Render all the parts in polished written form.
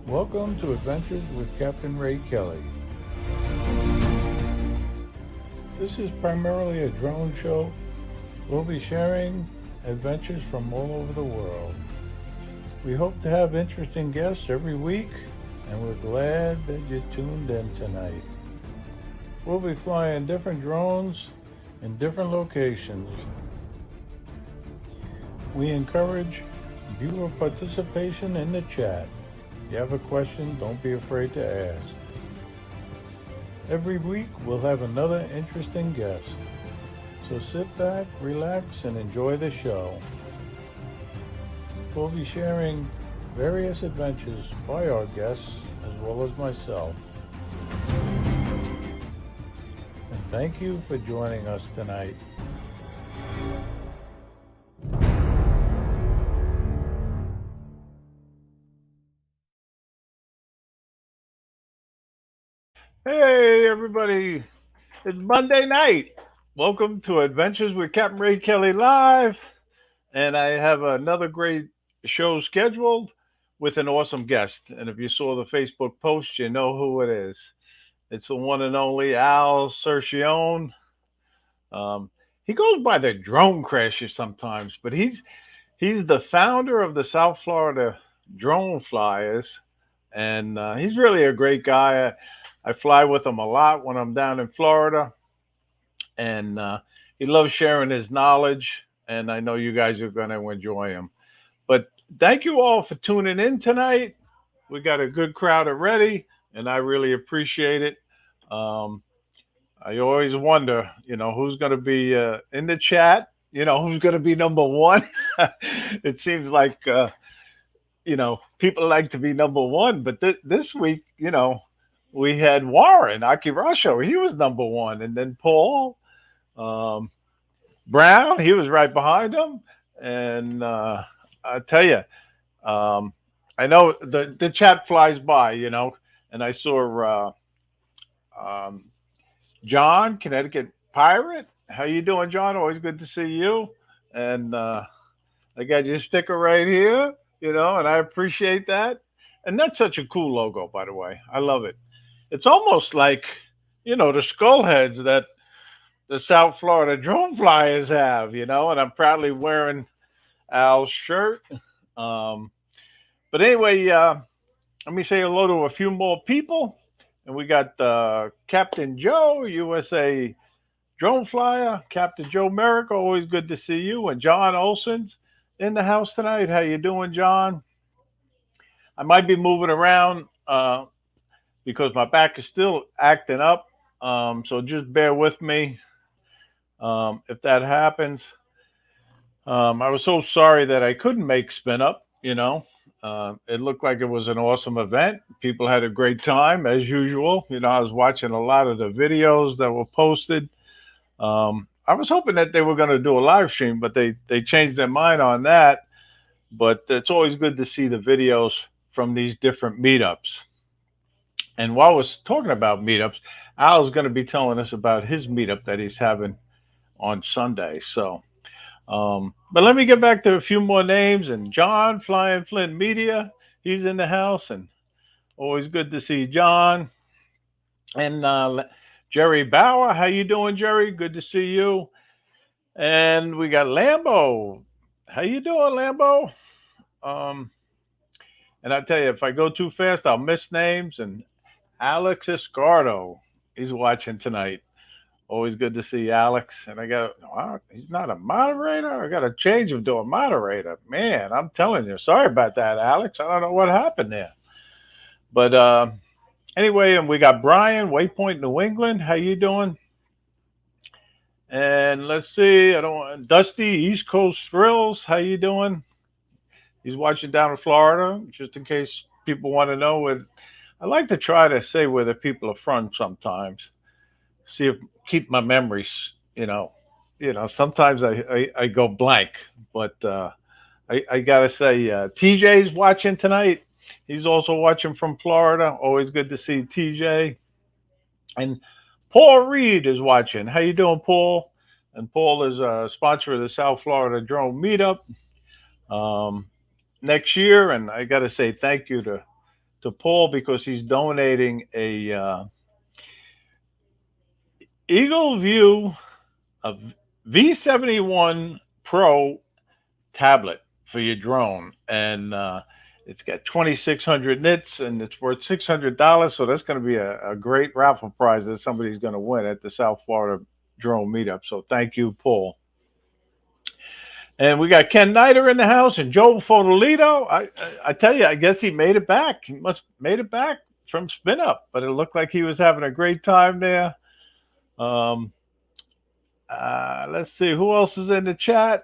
Welcome to Adventures with Captain Ray Kelly. This is primarily a drone show. We'll be sharing adventures from all over the world. We hope to have interesting guests every week, and we're glad that you tuned in tonight. We'll be flying different drones in different locations. We encourage viewer participation in the chat. If you have a question, don't be afraid to ask. Every week we'll have another interesting guest. So sit back, relax, and enjoy the show. We'll be sharing various adventures by our guests as well as myself. And thank you for joining us tonight. Hey everybody, it's Monday night. Welcome to Adventures with Captain Ray Kelly Live. And I have another great show scheduled with an awesome guest. And if you saw the Facebook post, you know who it is. It's the one and only Al Cercione. Um, he goes by the Drone Crasher sometimes, but he's the founder of the South Florida Drone Flyers, and he's really a great guy. I fly with him a lot when I'm down in Florida, and he loves sharing his knowledge. And I know you guys are going to enjoy him. But thank you all for tuning in tonight. We got a good crowd already, and I really appreciate it. Um, I always wonder, who's going to be in the chat. Who's going to be number one. It seems like people like to be number one, but this week, we had Warren Akirasho. He was number one, and then Paul um, Brown. He was right behind him, and I tell you, um, I know the chat flies by, and I saw um, John, Connecticut Pirate. How you doing, John? Always good to see you. And I got your sticker right here, and I appreciate that. And that's such a cool logo, by the way. I love it. It's almost like, the skull heads that the South Florida drone flyers have, and I'm proudly wearing Al's shirt. Um, but anyway, let me say hello to a few more people. And we got Captain Joe, USA Drone Flyer, Captain Joe Merrick, always good to see you. And John Olson's in the house tonight. How you doing, John? I might be moving around because my back is still acting up. So just bear with me if that happens. I was so sorry that I couldn't make Spin Up. It looked like it was an awesome event. People had a great time as usual. I was watching a lot of the videos that were posted. I was hoping that they were going to do a live stream, but they changed their mind on that. But it's always good to see the videos from these different meetups. And while we're talking about meetups, Al's going to be telling us about his meetup that he's having on Sunday. But let me get back to a few more names. And John, Flying Flint Media, he's in the house, and always good to see John. And Jerry Bauer, how you doing, Jerry? Good to see you. And we got Lambo. How you doing, Lambo? Um, and I tell you, if I go too fast, I'll miss names. And Alex Escardo, he's watching tonight. Always good to see Alex. And I got, wow, he's not a moderator. I got to change him to a moderator. Man, I'm telling you, sorry about that, Alex. I don't know what happened there. But anyway, and we got Brian, Waypoint, New England. How you doing? And let's see, I don't want Dusty, East Coast Thrills. How you doing? He's watching down in Florida, just in case people want to know where. I like to try to say where the people are from sometimes. See if keep my memories. Sometimes I go blank, but I gotta say, TJ's watching tonight. He's also watching from Florida. Always good to see TJ. And Paul Reed is watching. How you doing, Paul? And Paul is a sponsor of the South Florida Drone Meetup um, next year. And I got to say thank you to to Paul because he's donating a Eagle View a V71 Pro tablet for your drone, and it's got 2,600 nits, and it's worth $600. So that's going to be a great raffle prize that somebody's going to win at the South Florida Drone Meetup. So thank you, Paul. And we got Ken Snyder in the house and Joe Fodolito. I tell you, I guess he made it back. He must made it back from spin up, but it looked like he was having a great time there. Um, let's see who else is in the chat.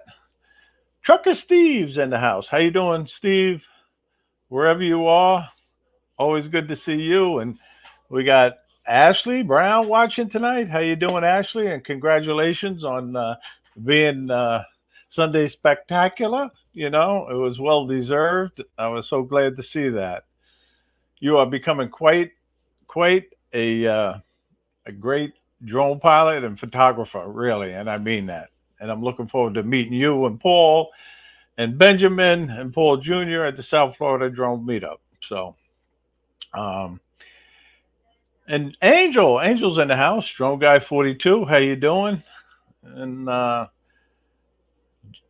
Trucker Steve's in the house. How you doing, Steve? Wherever you are, always good to see you. And we got Ashley Brown watching tonight. How you doing, Ashley? And congratulations on being Sunday Spectacular. You know, it was well deserved. I was so glad to see that. You are becoming quite a great drone pilot and photographer, really, and I mean that. And I'm looking forward to meeting you and Paul and Benjamin and Paul Jr. at the South Florida Drone Meetup. So, um, and Angel's in the house. Drone Guy 42. How you doing? And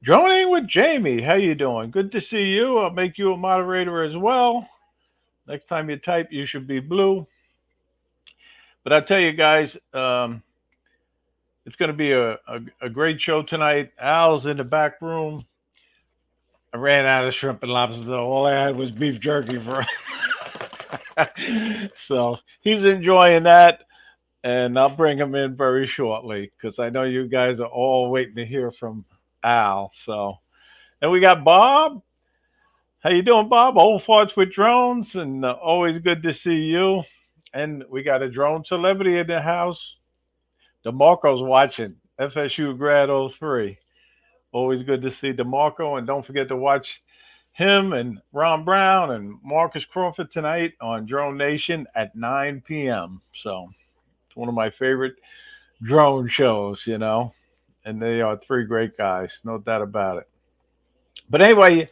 droning with Jamie. How you doing? Good to see you. I'll make you a moderator as well. Next time you type, you should be blue. But I tell you guys, it's going to be a great show tonight. Al's in the back room. I ran out of shrimp and lobster, though. All I had was beef jerky for so he's enjoying that. And I'll bring him in very shortly because I know you guys are all waiting to hear from Al. So, and we got Bob. How you doing, Bob? Old farts with drones, and always good to see you. And we got a drone celebrity in the house. DeMarco's watching FSU Grad 03. Always good to see DeMarco, and don't forget to watch him and Ron Brown and Marcus Crawford tonight on Drone Nation at 9 p.m. So it's one of my favorite drone shows, you know, and they are three great guys, no doubt about it. But anyway,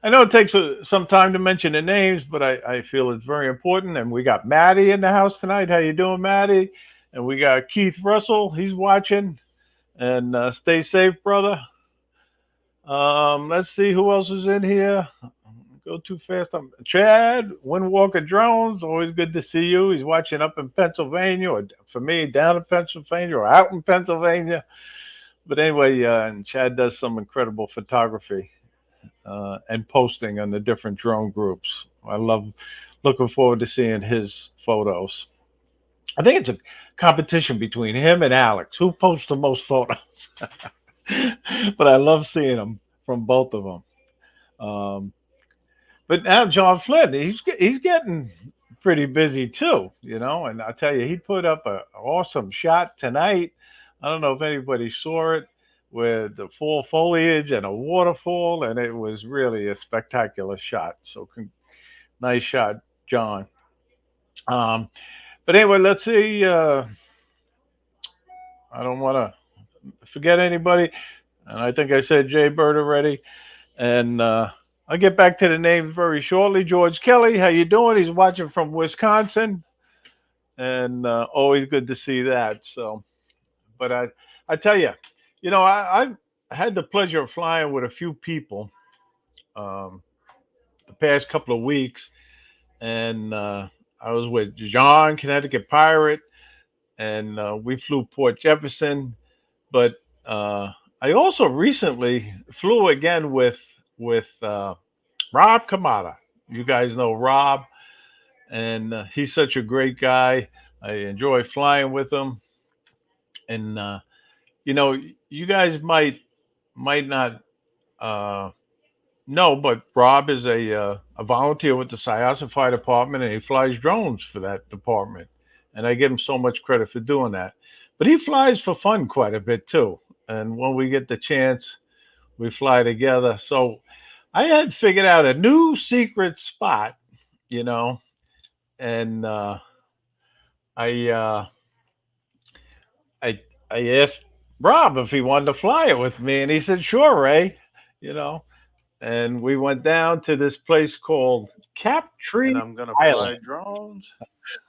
I know it takes some time to mention the names, but I feel it's very important. And we got Maddie in the house tonight. How you doing, Maddie? And we got Keith Russell. He's watching. And stay safe, brother. Let's see who else is in here. Go too fast. Chad Windwalker Drones. Always good to see you. He's watching up in Pennsylvania, or for me, down in Pennsylvania or out in Pennsylvania. But anyway, and Chad does some incredible photography and posting on the different drone groups. I love looking forward to seeing his photos. I think it's a competition between him and Alex. Who posts the most photos? But I love seeing them from both of them. Um, but now John Flynn, he's getting pretty busy too, you know. And I tell you, he put up a awesome shot tonight. I don't know if anybody saw it with the full foliage and a waterfall, and it was really a spectacular shot. So nice shot, John. Um, but anyway, let's see. I don't want to forget anybody. And I think I said Jay Bird already. And I'll get back to the names very shortly. George Kelly, how you doing? He's watching from Wisconsin. And always good to see that. So, but I tell you, you know, I've had the pleasure of flying with a few people the past couple of weeks. And I was with John, Connecticut Pirate, and we flew Port Jefferson. But I also recently flew again with Rob Kamada. You guys know Rob, and he's such a great guy. I enjoy flying with him, and you know, you guys might not know, but Rob is a volunteer with the Syosset Fire Department, and he flies drones for that department. And I give him so much credit for doing that. But he flies for fun quite a bit too. And when we get the chance, we fly together. So I had figured out a new secret spot, you know, and I uh, I asked Rob if he wanted to fly it with me, and he said, "Sure, Ray," you know. and we went down to this place called Cap And Tree I'm gonna Island. fly drones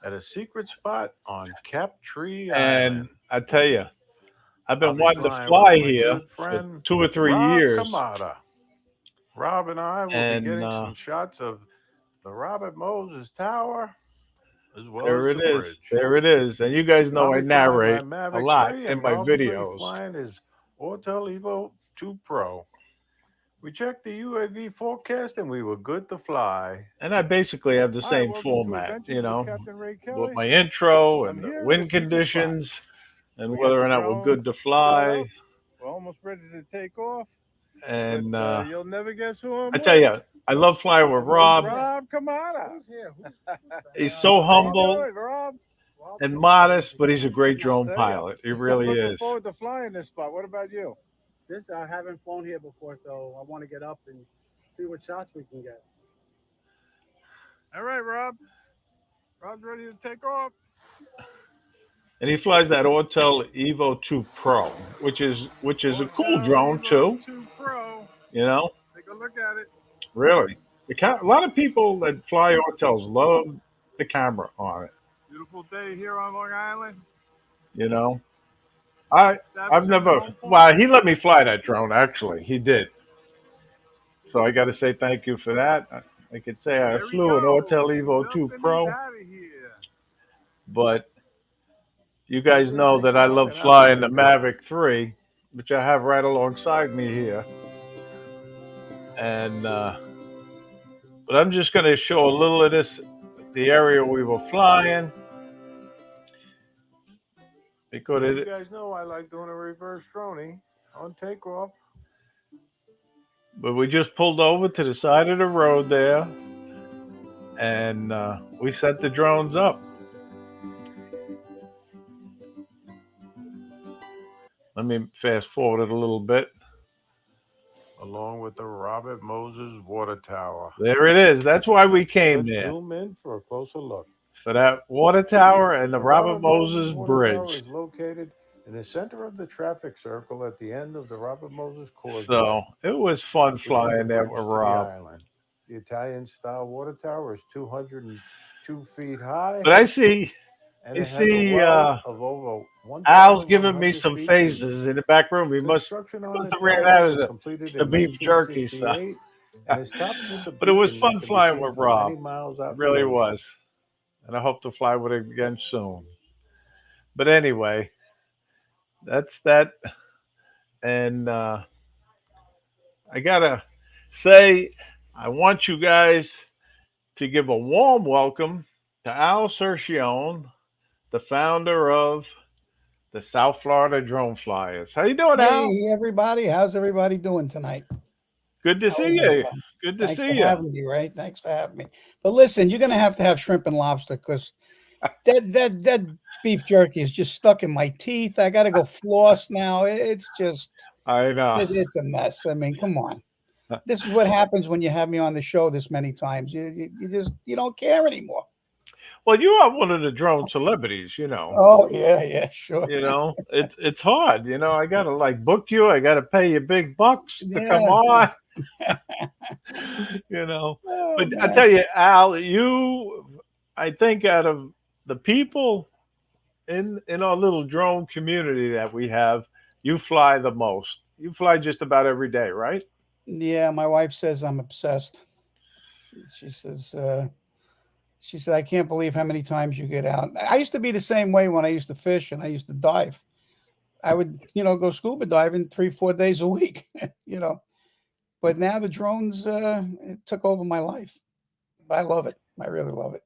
at a secret spot on Capt And Island. I tell you, I've I'll been be wanting to flying with fly my here good for friend 2 or 3 years. Rob. Rob and I will be And getting some shots of the Robert Moses Tower as well there as it the is. bridge. There it is. And you guys I'll know I be flying my narrate a Mavic lot 3 in and my Rob will be videos. flying his Autel Evo 2 Pro. We checked the UAV forecast and we were good to fly. And I basically have the Hi, same welcome to format, Adventures with Captain Ray with Kelly. my intro I'm and the here at a wind secret spot. conditions and We got whether the or not we're good drones to set fly. up. We're almost ready to take off, but And you'll never guess who I'm I tell with. you, I love flying with Rob. Rob Kamada. Who's here? He's so How you humble doing, Rob? and modest, but he's a great I'll drone tell you. pilot. He I'm really looking is. forward to flying this spot. What about you? This I haven't flown here before, so I want to get up and see what shots we can get. All right, Rob. Rob's ready to take off. And he flies that Autel Evo 2 Pro, which is a cool Autel drone Evo too. 2 Pro. You know, Take a look at it. really. A lot of people that fly Autels love the camera on it. Beautiful day here on Long Island. You know, I've Establishing never. home point. Well, he let me fly that drone. Actually, he did. So I got to say thank you for that. I could say I There he flew an goes. Autel He's Evo up 2 and he's Pro, out of here. but you guys Gonna know take that I off love and I'll be flying the with you. Mavic 3, which I have right alongside me here. And but I'm just going to show a little of this, the area we were flying, because You guys know I like doing a reverse droney on takeoff. but we just pulled over to the side of the road there, and we set the drones up. Let me fast forward it a little bit. Along with the Robert Moses water tower. There it is. That's why we came Let's there, zoom in for a closer look. for that water tower and the Robert Moses Water Tower Bridge. is located in the center of the traffic circle at the end of the Robert Moses Causeway, So it was fun which is the flying there bridge with to the Rob. island. The Italian-style water tower is 202 feet high, But I see, and you it has a see, well of over Al's giving me 1,100 some feet deep. faces in the back room. Construction He on must the have ran out tower of was completed the in beef jerky stuff. 1968 and is topped with a But it was beacon fun that can be flying seen with from Rob. many miles It out in the really ocean. was. And I hope to fly with him again soon. But anyway, that's that. And I gotta say, I want you guys to give a warm welcome to Al Cercione, the founder of the South Florida Drone Flyers. How you doing, Al? Hey, everybody. How's everybody doing tonight? Good to How see is you. everybody? Good to Thanks see for you. having me, Ray. Thanks for having me. But listen, you're gonna have to have shrimp and lobster because that beef jerky is just stuck in my teeth. I gotta go floss now. It's just I know. it's a mess. I mean, come on. This is what happens when you have me on the show this many times. You just you don't care anymore. Well, you are one of the drone celebrities, you know. Oh yeah, sure. It's hard. I gotta like book you. I gotta pay you big bucks to come Yeah. on. you know. Oh But I man. tell you, Al, I think out of the people in our little drone community that we have, you fly the most. You fly just about every day, right? Yeah, my wife says I'm obsessed. She says She said, I can't believe how many times you get out. I used to be the same way when I used to fish and I used to dive. I would, go scuba diving 3, 4 days a week, you know. But now the drones it took over my life. I love it. I really love it.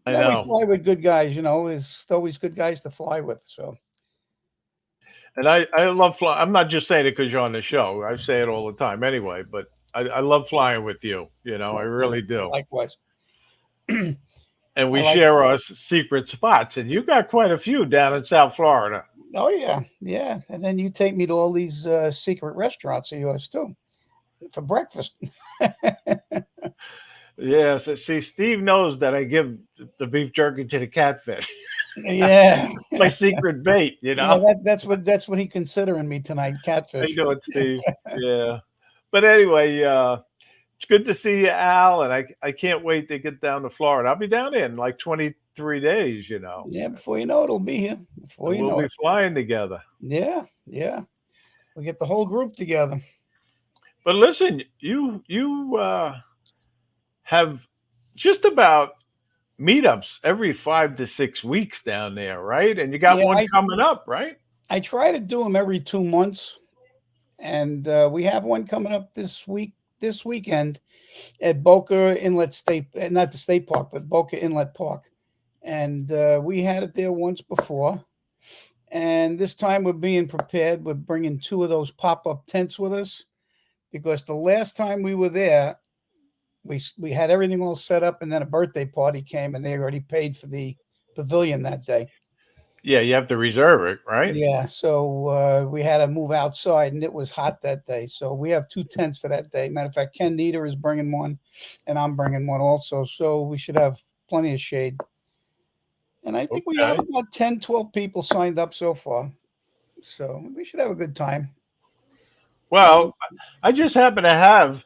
I Now we know. fly with good guys, there's always good guys to fly with. So And I love flying. I'm not just saying it because you're on the show. I say it all the time anyway, but I love flying with you. I well, really do. likewise. And I we like share our secret spots. And you got quite a few down in South Florida. oh yeah. And then you take me to all these secret restaurants of yours too for breakfast. Yes. See, Steve knows that I give the beef jerky to the catfish. Yeah. My secret bait. Yeah, that's what he considering me tonight, How catfish. you doing, Steve? Yeah. But anyway, it's good to see you, Al, and I can't wait to get down to Florida. I'll be down there in like 23 days, Yeah, before you know it, it'll be here. Before and you we'll know be it. flying together. Yeah, yeah. We get the whole group together. But listen, you have just about meetups every 5 to 6 weeks down there, right? And you got Yeah, one coming up, right? I try to do them every 2 months, and we have one coming up this week, this weekend at Boca Inlet State, not the state park, but Boca Inlet Park. And we had it there once before. And this time we're being prepared. We're bringing two of those pop up tents with us because the last time we were there, we had everything all set up, and then a birthday party came, and they already paid for the pavilion that day. Yeah, you have to reserve it, right? Yeah, so we had to move outside, and it was hot that day. So we have two tents for that day. Matter of fact, Ken Nieder is bringing one, and I'm bringing one also. So we should have plenty of shade. And I think we have Okay. about 10, 12 people signed up so far. So we should have a good time. Well, I just happen to have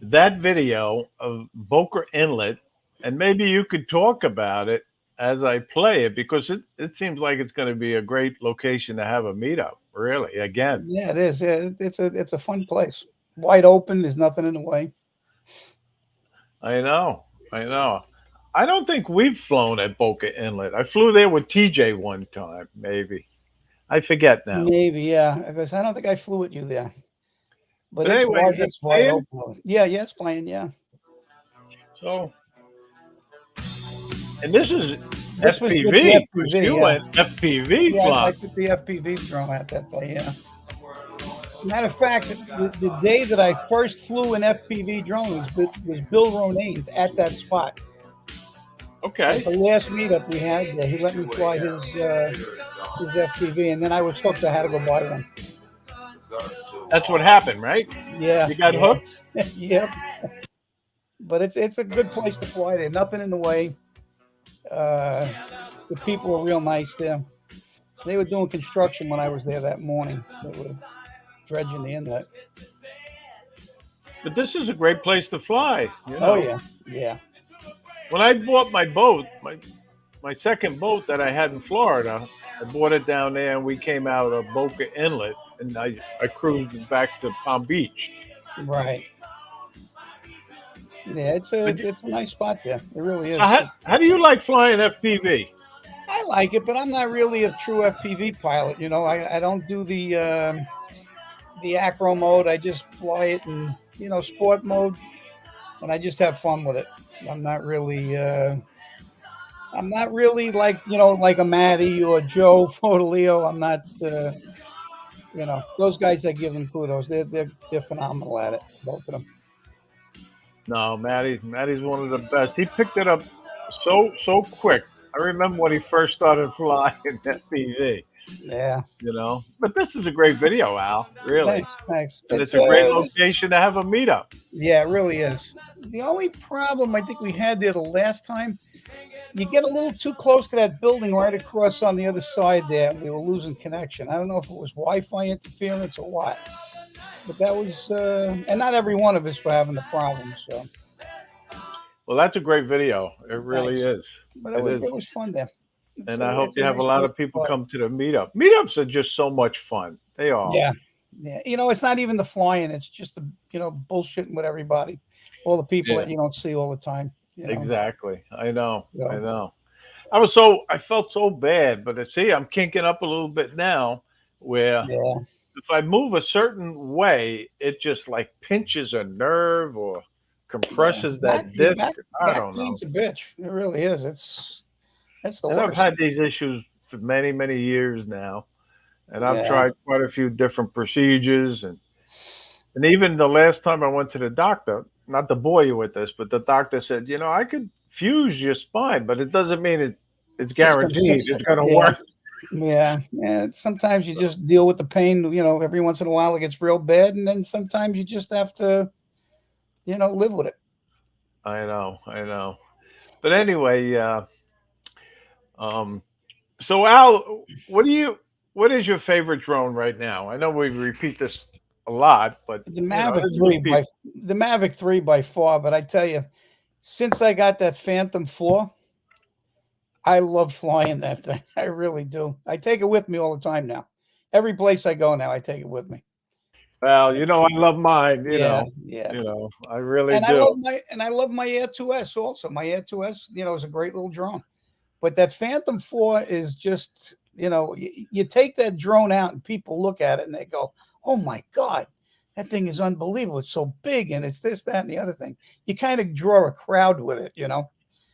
that video of Boca Inlet, and maybe you could talk about it as I play it because it seems like it's going to be a great location to have a meetup. Really, again, Yeah, it is. Yeah, it's a fun place. Wide open. There's nothing in the way. I know, I know. I don't think we've flown at Boca Inlet. I flew there with TJ one time, maybe. I forget now. Maybe, yeah. Because I don't think I flew with you there. But But anyway, is it it's wide playing? open. Yeah, yeah, it's playing. Yeah. So, and this is This was with the FPV because FPV. you Yeah. went FPV Yeah, I flying. took the FPV drone out that day. Yeah. Matter of fact, the day that I first flew an FPV drone was Bill Ronane's at that spot. At Okay, the last meetup we had there, he let me fly his FPV, and then I was hooked. I had to go buy one. that's what happened, right? Yeah, You got yeah, hooked. yep. But it's a good place to fly there. Nothing in the way. Uh, the people were real nice there. They were doing construction when I was there that morning. They were dredging the inlet. But this is a great place to fly. Oh yeah, yeah, When I bought my boat, my second boat that I had in Florida, I bought it down there, and we came out of Boca Inlet, and I cruised back to Palm Beach. right. Yeah, But it's a nice spot there. It really so is. how do you like flying FPV? I like it, but I'm not really a true FPV pilot. You know, I don't do the acro mode. I just fly it in sport mode, and I just have fun with it. I'm not really I'm not really like like a Matty or Joe Fodolio. I'm not those guys. I give them kudos. They're phenomenal at it, both of them. No, Matty's one of the best. He picked it up so quick. I remember when he first started flying FPV. Yeah, But this is a great video, Al. Really, thanks. and it's a great location to have a meetup. Yeah, it really is. The only problem I think we had there the last time, you get a little too close to that building right across on the other side there, and we were losing connection. I don't know if it was Wi-Fi interference or what, but that was, and not every one of us were having the problem. So Well, that's a great video. It really thanks, is. but It is. it was fun there. And I hope It's a you have a nice lot place of to people fly. come to the meetup. Meetups are just so much fun. They are. Yeah, yeah. It's not even the flying; it's just the bullshitting with everybody, all the people Yeah, that you don't see all the time. exactly. I know. I So know. I felt so bad, but see, I'm kinking up a little bit now where yeah, if I move a certain way, it just like pinches a nerve or yeah. compresses Back that your disc. I back don't know. pain's a bitch. It really is. It's the And I've worst. had these issues for many, many years now. And I've Yeah, tried quite a few different procedures, and even the last time I went to the doctor, not to bore you with this, but the doctor said, I could fuse your spine, but it doesn't mean it's it's gonna guaranteed fix it's it. going to Yeah, work. yeah, yeah. Sometimes you just deal with the pain. Every once in a while it gets real bad, and then sometimes you just have to, live with it. I know, I know. But anyway, um, so Al, what is your favorite drone right now? I know we repeat this a lot, but The there's Mavic new 3 by people. the Mavic 3 by far, but I tell you, since I got that Phantom 4, I love flying that thing. I really do. I take it with me all the time now. Every place I go now, I take it with me. Well, Yeah, I love mine. yeah, yeah. I really And I do. love my Air 2S also. My Air 2S, is a great little drone. But that Phantom 4 is just, you take that drone out and people look at it and they go, "Oh my God, that thing is unbelievable. It's so big and it's this, that, and the other thing." You kind of draw a crowd with it.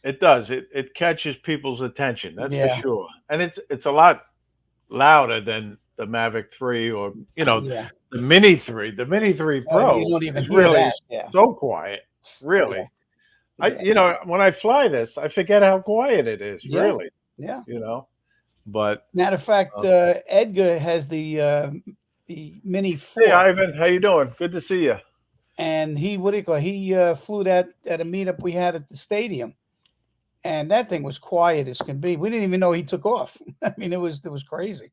It does. It catches people's attention. That's for Yeah, sure. And it's a lot louder than the Mavic 3 or yeah. the Mini 3. The Mini 3 You Pro don't even is hear really that. Yeah, so quiet. yeah, Really. yeah, When I fly this, I forget how quiet it is, yeah, really, yeah. you know. But Matter of fact, uh, Edgar has the Mini hey 4, Ivan, how you doing? Good to see you. and he what do you call it? He flew that at a meetup we had at the stadium, and that thing was quiet as can be. We didn't even know he took off. I mean, it was crazy.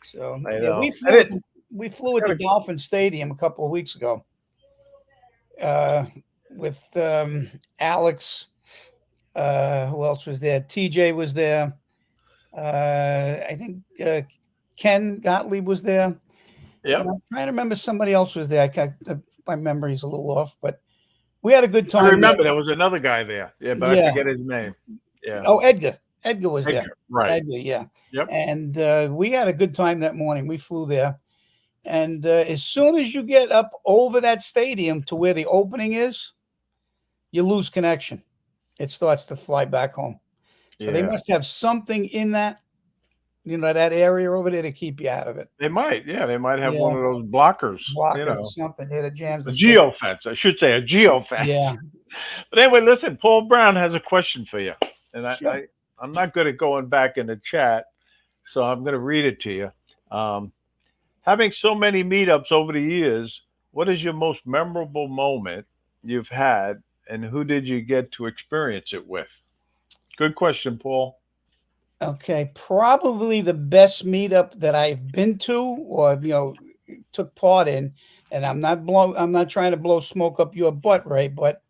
So I yeah, know. And it we I flew at the gotta Dolphin Stadium a couple of weeks ago uh, with Alex. Who else was there? TJ was there. I think Ken Gottlieb was there, and Yep. I'm trying to remember somebody else was there. My memory's a little off, but we had a good I time there. remember there was another guy there. Yeah, but I Yeah. forget his name. Yeah. Oh, Edgar. Edgar was there. Edgar. Right. Edgar, yeah. Yep. And we had a good time that morning. We flew there. And as soon as you get up over that stadium to where the opening is, you lose connection. It starts to fly back home. So they Yeah. must have something in that area over there to keep you out of it. They might. Yeah, they might have one Yeah, of those blockers, blockers or something. Yeah, that jams a the signal. geofence. I should say a geofence. Yeah, But anyway, listen, Paul Brown has a question for you. And sure. I'm not good at going back in the chat, so I'm going to read it to you. Having so many meetups over the years, what is your most memorable moment you've had, and who did you get to experience it with? Good question, Paul. Okay, probably the best meetup that I've been to or took part in, and I'm not trying to blow smoke up your butt, Ray, but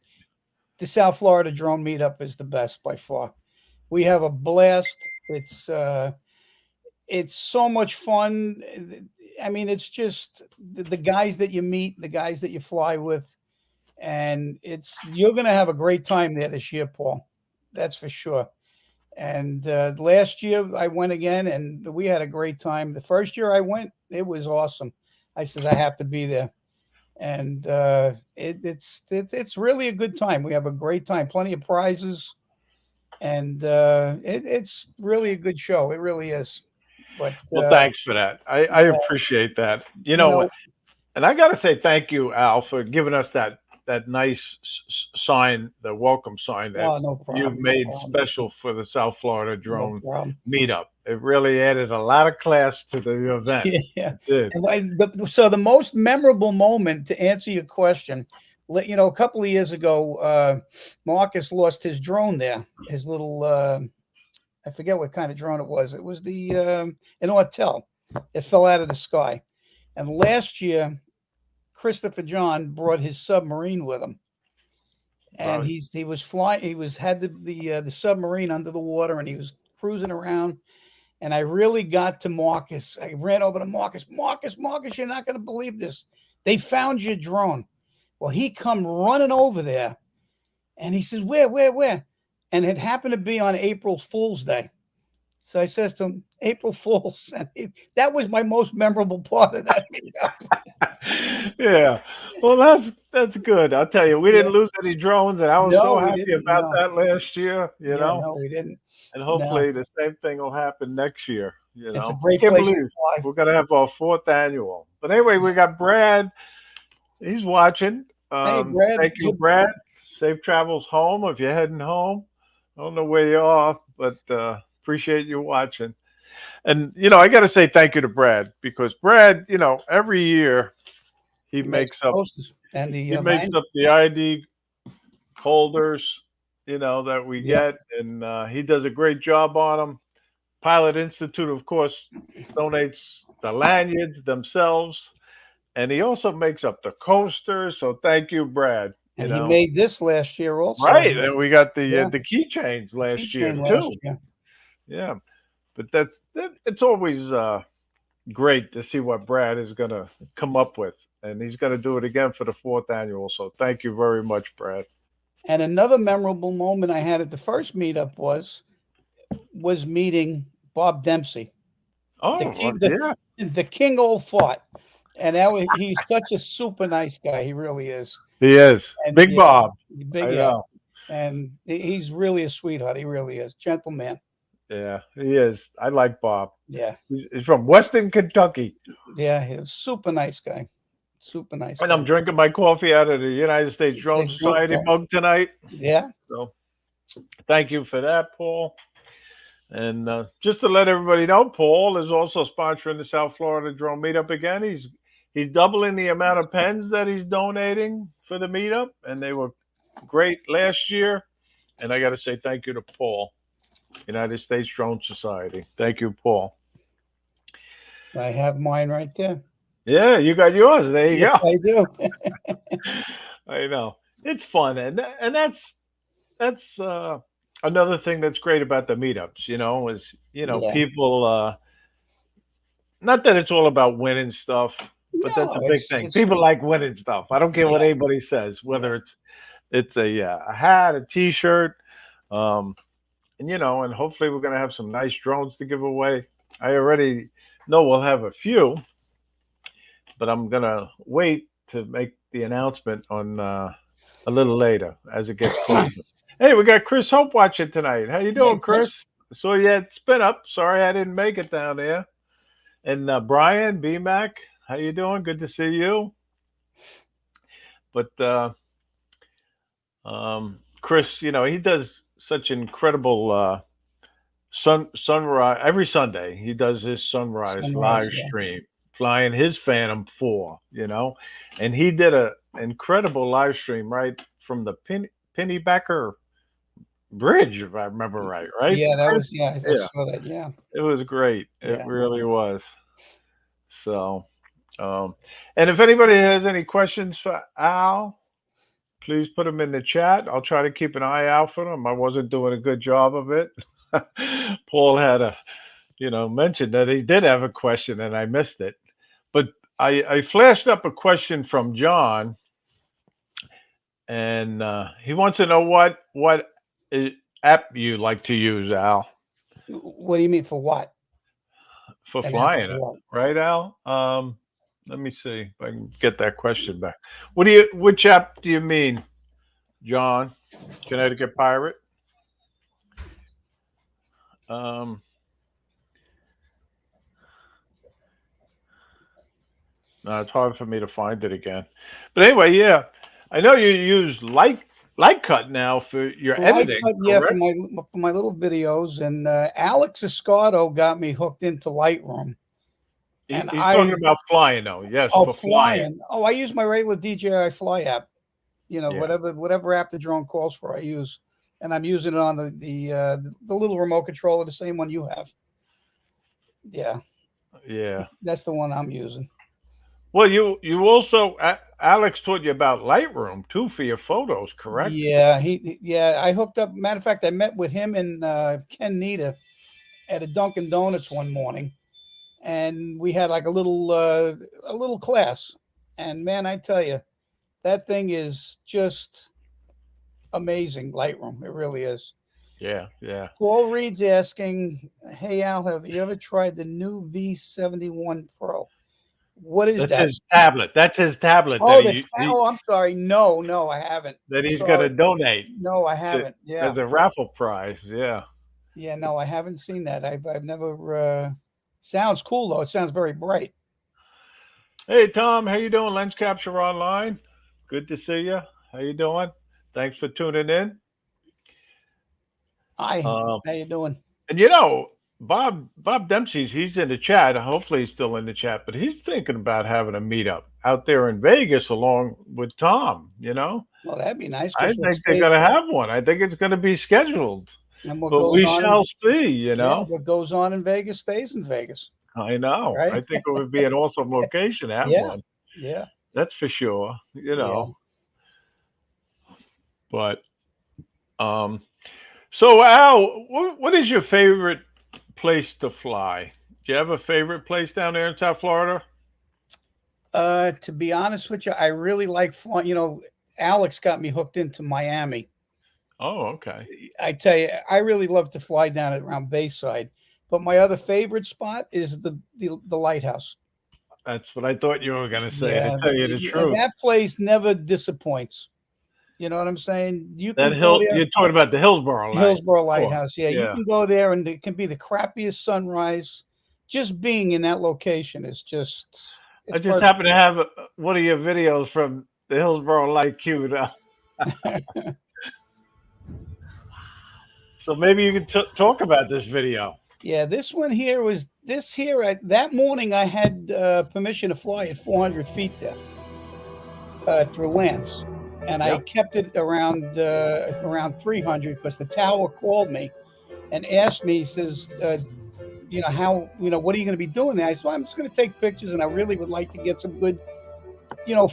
the South Florida drone meetup is the best by far. We have a blast. It's so much fun. I mean, it's just the guys that you meet, the guys that you fly with, and you're going to have a great time there this year, Paul. That's for sure. And last year I went again, and we had a great time. The first year I went, it was awesome. I says I have to be there, and it's really a good time. We have a great time, plenty of prizes, and it's really a good show. It really is. But Well, thanks for that. I yeah, appreciate that. you know, And I got to say thank you, Al, for giving us that nice sign, the welcome sign that oh, no you've problem, no made problem, special for the South Florida no drone problem. meetup. It really added a lot of class to the event. Yeah. It did. And so the most memorable moment to answer your question, a couple of years ago, Marcus lost his drone there. His little, I forget what kind of drone it was. It was an Autel. It fell out of the sky. And last year, Christopher John brought his submarine with him, and Right. he was flying. Had the submarine under the water, and he was cruising around. And I really got to Marcus. I ran over to Marcus. Marcus, you're not going to believe this. They found your drone. Well, he come running over there, and he says, "Where?" And it happened to be on April Fool's Day. So I says to him, "April Fools," and that was my most memorable part of that meetup. Yeah. Well, that's good. I'll tell you, we Yeah. didn't lose any drones, and I was No, so we happy didn't. about No. that last year. Yeah, no, we didn't. And No. hopefully the same thing will happen next year. It's a I great can't place to believe fly. we're gonna have our fourth annual. But anyway, we got Brad. He's watching. Hey, Brad, Thank you, Brad. Safe travels home if you're heading home. I don't know where you are, but appreciate you watching. And I got to say thank you to Brad because Brad, every year he he makes makes up posters and the he makes land. up the ID holders, that we Yeah, get, and he does a great job on them. Pilot Institute, of course, donates the lanyards themselves. and he also makes up the coasters. So thank you, Brad. And he made this last year also. Right, and we got Yeah. the keychains last year Keychain too. last year. Yeah, but it's always great to see what Brad is going to come up with, and he's going to do it again for the 4th annual. So thank you very much, Brad. And another memorable moment I had at the first meetup was meeting Bob Dempsey, the Oh, king, yeah, the king old fart. And he's such a super nice guy. He really is. he is And Big yeah, Bob. big, I yeah. know. And he's really a sweetheart. He really is. Gentleman. Yeah, he is. I like Bob. Yeah. He's from Western Kentucky, Yeah. He's a super nice guy. Super nice and guy. I'm drinking my coffee out of the United States Drone States Drone Society Society. mug tonight. Yeah. So thank you for that, Paul. And just to let everybody know, Paul is also sponsoring the South Florida Drone Meetup again. He's doubling the amount of pens that he's donating for the meetup, and they were great last year. And I got to say thank you to Paul, United States Drone Society. Thank you, Paul. I have mine right there. Yeah, you got yours. There you Yes, go. I do. I know it's fun, and that's another thing that's great about the meetups. Is Yeah. people. Not that it's all about winning stuff, but that's a No, big thing. it's People like winning stuff. I don't care what yeah. anybody says, whether it's a hat, a T-shirt, um, and hopefully we're gonna have some nice drones to give away. I already know we'll have a few, but I'm gonna wait to make the announcement on a little later as it gets closer. Hey, we got Chris Hope watching tonight. How you doing, Hey, Chris. Chris? So you had spin up. Sorry I didn't make it down there. And Brian BMac, how you doing? Good to see you. But Chris, he does such incredible sunrise every Sunday. He does his sunrise Sunrise, live yeah. stream, flying his Phantom 4. And he did a incredible live stream right from the Pennybacker Bridge, if I remember right. Right? Yeah, that Chris? was I Yeah, saw that. Yeah. it was great. It Yeah. really was. So, and if anybody has any questions for Al, please put them in the chat. I'll try to keep an eye out for them. I wasn't doing a good job of it. Paul had mentioned that he did have a question and I missed it. But I flashed up a question from John, and he wants to know what app you like to use, Al, What do you mean for what? for An app flying for it, what? right, Al? Let me see if I can get that question back. Which app do you mean, John? Connecticut Pirate? Um, no, it's hard for me to find it again. But anyway, yeah, I know you use light cut now for your editing, Yeah, correct? for my little videos, and Alex Escardo got me hooked into Lightroom. And He's talking about flying, though. Yes, for flying. flying. Oh, I use my regular DJI Fly app. Yeah. Whatever app the drone calls for, I use, and I'm using it on the little remote controller, the same one you have. Yeah, Yeah. that's the one I'm using. Well, you also Alex told you about Lightroom too for your photos, correct? Yeah, I hooked up. Matter of fact, I met with him and Ken Nita at a Dunkin' Donuts one morning, and we had like a little class. And man, I tell you, that thing is just amazing. Lightroom, it really is. Yeah, yeah. Paul Reed's asking, "Hey Al, have you ever tried the new V71 Pro? What is That's that?" his tablet. That's his tablet Oh, I'm sorry. No, I haven't. that he's Sorry. going to donate No, I haven't. Yeah, as a raffle prize. Yeah. yeah. No, I haven't seen that. I've never. Sounds cool though. It sounds very bright. Hey Tom, how you doing? Lens Capture Online. Good to see you. How you doing? Thanks for tuning in. Hi, Um, how you doing? and Bob Dempsey's he's in the chat. Hopefully he's still in the chat, but he's thinking about having a meetup out there in Vegas along with Tom. Well, that'd be nice. I think they're going to have one. I think it's going to be scheduled, And what but goes we on, shall see. yeah, what goes on in Vegas stays in Vegas. I know. Right? I think it would be an awesome location to have Yeah. one. Yeah. That's for sure. Yeah. But um, so Al, what is your favorite place to fly? Do you have a favorite place down there in South Florida? To be honest with you, I really like flying. Alex got me hooked into Miami. Oh, okay. I tell you, I really love to fly down around Bayside. But my other favorite spot is the lighthouse. That's what I thought you were going to say, to Yeah, tell you the truth. that place never disappoints. You know what I'm saying? You That can go hill, there, you're talking about the Hillsborough line. Hillsborough Of course. Lighthouse. Yeah, you Yeah. can go there, and it can be the crappiest sunrise. Just being in that location is just. I It's just perfect. happen to have one of your videos from the Hillsborough light queued up. So maybe you can talk about this video. Yeah, this one here was this here. That morning, I had permission to fly at 400 feet there through Lance, and I Yep. kept it around 300 because the tower called me and asked me. He says, what are you going to be doing there? I said, well, I'm just going to take pictures, and I really would like to get some good,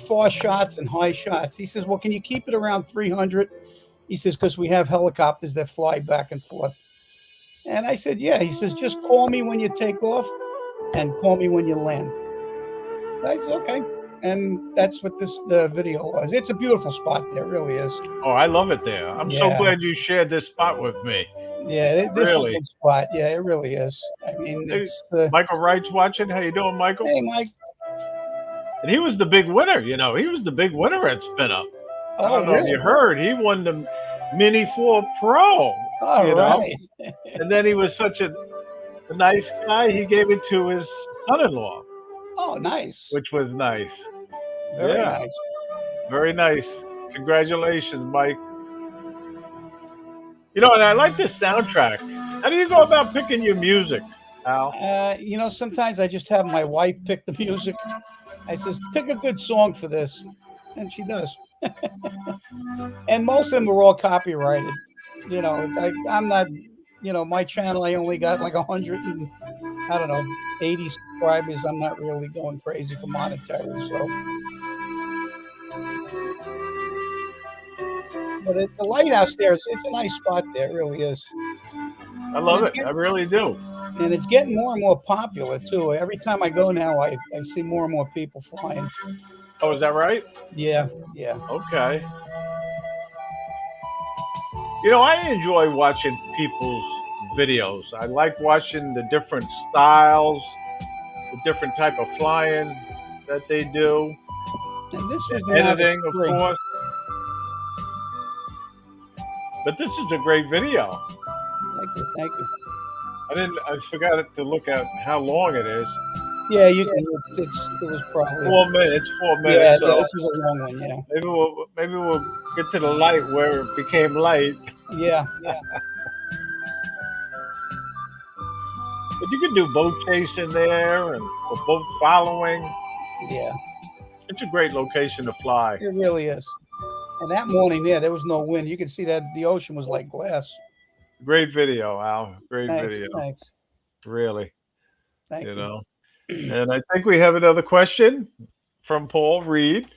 far shots and high shots. He says, well, can you keep it around 300? He says, because we have helicopters that fly back and forth. And I said, yeah. He says, just call me when you take off and call me when you land. So I said, okay. And that's what the video was. It's a beautiful spot there. It really is. Oh, I love it there. I'm so Yeah. glad you shared this spot with me. Yeah, this Really? is a good spot. Yeah, it really is. I mean, Hey, it's Michael Wright's watching. How you doing, Michael? hey, Mike. And he was the big winner. He was the big winner at Spin Up. I Oh, don't know really? if you heard. He won the Mini 4 Pro. All you know? right. And then he was such a nice guy. He gave it to his son-in-law, Oh, nice. which was nice. Very Yeah. nice. Very nice. Congratulations, Mike. And I like this soundtrack. How do you go about picking your music, Al? Sometimes I just have my wife pick the music. I says, pick a good song for this, and she does. And most of them are all copyrighted. I'm not. My channel, I only got like 100 and I don't know 80 subscribers. I'm not really going crazy for monetary. So, but the lighthouse there, it's a nice spot there. It really is. I love it. I really do. And it's getting more and more popular too. Every time I go now, I see more and more people flying. Oh, is that right? Yeah. Okay. I enjoy watching people's videos. I like watching the different styles, the different type of flying that they do. And this was the Editing, of three. course. But this is a great video. Thank you. I forgot to look at how long it is. Yeah, you can. It was probably 4 minutes. 4 minutes. Yeah, so this was a long one. Yeah. maybe we'll get to the light where it became light. Yeah. But you can do boat chasing there and boat following. Yeah. It's a great location to fly. It really is. And that morning there was no wind. You could see that the ocean was like glass. Great video, Al. Great video. Thanks. Really. Thank you. And I think we have another question from Paul Reed.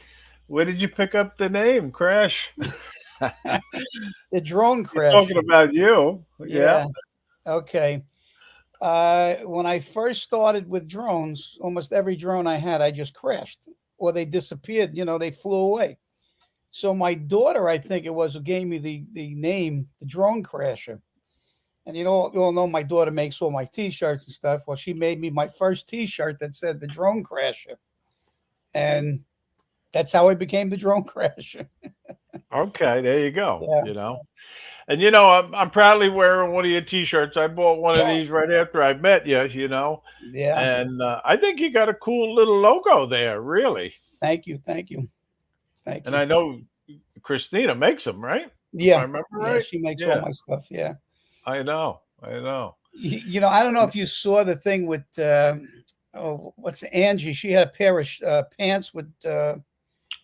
Where did you pick up the name Crash? The drone crash. Talking about you. Yeah. Okay. When I first started with drones, almost every drone I had, I just crashed or they disappeared. They flew away. So my daughter, I think it was, who gave me the name, the Drone Crasher. And you all know my daughter makes all my T-shirts and stuff. Well, she made me my first T-shirt that said the Drone Crasher. And that's how I became the Drone Crasher. Okay, there you go. Yeah. And I'm proudly wearing one of your T-shirts. I bought one of these right after I met you. Yeah. And I think you got a cool little logo there. Really. Thank you. And I know Christina makes them, right? Yeah. I remember right. She makes all my stuff. Yeah. I know. I don't know if you saw the thing with what's Angie? She had a pair of pants with.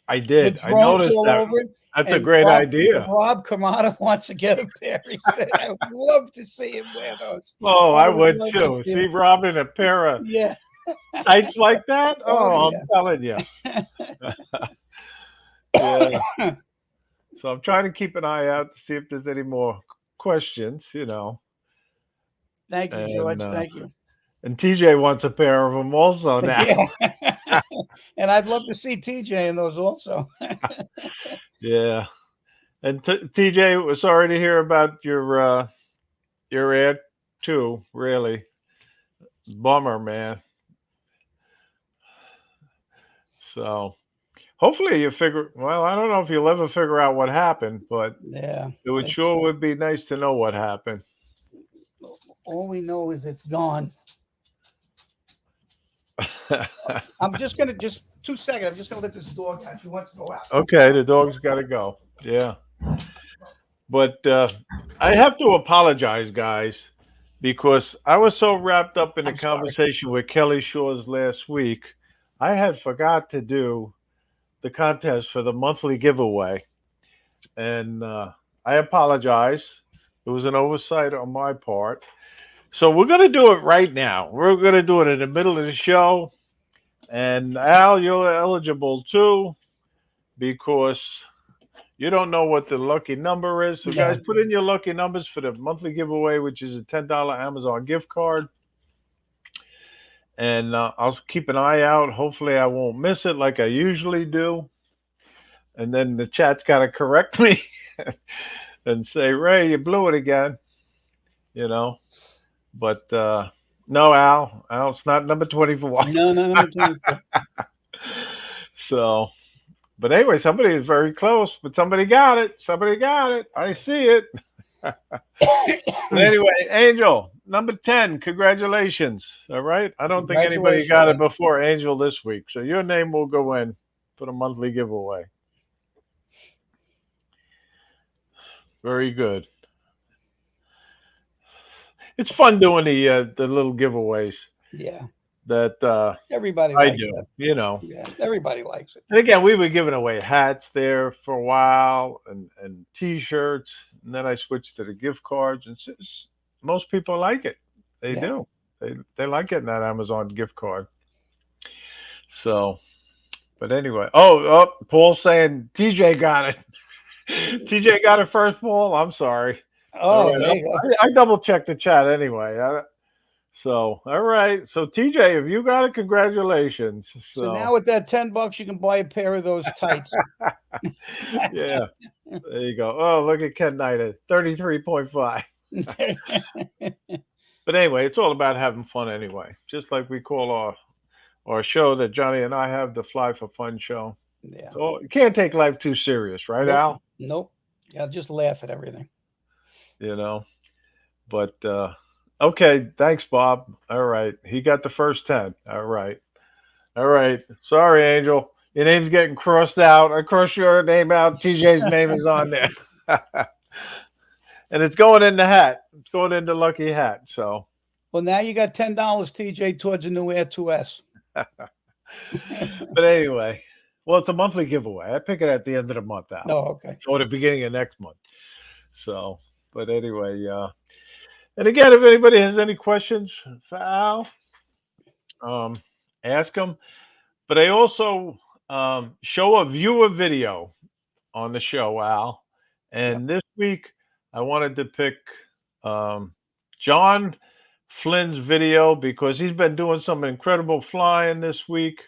I did. With I noticed all that. Over it. That's a great idea. Rob Kamada wants to get a pair. He said, "I would love to see him wear those." Oh, I would too. See Rob in a pair of Sites like that? Oh, Oh, I'm telling you. Yeah. So I'm trying to keep an eye out to see if there's any more questions. Thank you, And George. Thank you. and TJ wants a pair of them also now. Yeah. And I'd love to see TJ in those also. Yeah. And TJ, was sorry to hear about your aunt too. Really, bummer, man. So hopefully you figure. Well, I don't know if you'll ever figure out what happened, but Yeah. it would sure would be nice to know what happened. All we know is it's gone. I'm just gonna just 2 seconds. I'm just gonna let this dog out. She wants to go out. Okay, the dog's got to go. Yeah, but I have to apologize, guys, because I was so wrapped up in the I'm sorry. conversation with Kelly Shores last week, I had forgot to do the contest for the monthly giveaway, and I apologize. It was an oversight on my part. So we're going to do it right now. We're going to do it in the middle of the show. And Al, you're eligible too because you don't know what the lucky number is. So, Yeah. guys, put in your lucky numbers for the monthly giveaway, which is a $10 Amazon gift card. And I'll keep an eye out. Hopefully, I won't miss it like I usually do. And then the chat's got to correct me and say, Ray, you blew it again. But no, Al, it's not number 24. No, number 24. So, but anyway, somebody is very close, but somebody got it. Somebody got it. I see it. But anyway, Angel, number 10, congratulations. All right. I don't think anybody got it before Angel this week. So your name will go in for the monthly giveaway. Very good. It's fun doing the little giveaways. Yeah. That everybody I likes do, it. Yeah, everybody likes it. And again, we were giving away hats there for a while and T-shirts, and then I switched to the gift cards, and most people like it. They do. They like getting that Amazon gift card. So, but anyway, Paul's saying TJ got it. TJ got it first, Paul. I'm sorry. Oh, right. I double checked the chat anyway. So, all right. So, TJ, if you got it, congratulations. So now with that $10, you can buy a pair of those tights. Yeah. There you go. Oh, look at Ken Knight at 33.5. But anyway, it's all about having fun anyway. Just like we call our show that Johnny and I have, the Fly for Fun show. Yeah. So you can't take life too serious, right, Al? Nope. Yeah, just laugh at everything. But okay, thanks, Bob. All right. He got the first 10. All right. Sorry, Angel. Your name's getting crossed out. I crossed your name out. TJ's name is on there. And it's going in the hat. It's going in the lucky hat. So. Well, now you got $10, TJ, towards a new Air 2S. But anyway, well, it's a monthly giveaway. I pick it at the end of the month, Al. Oh, okay. Or the beginning of next month. So, but anyway, and again, if anybody has any questions for Al, ask them. But I also show a viewer video on the show, Al. And this week, I wanted to pick John Flynn's video because he's been doing some incredible flying this week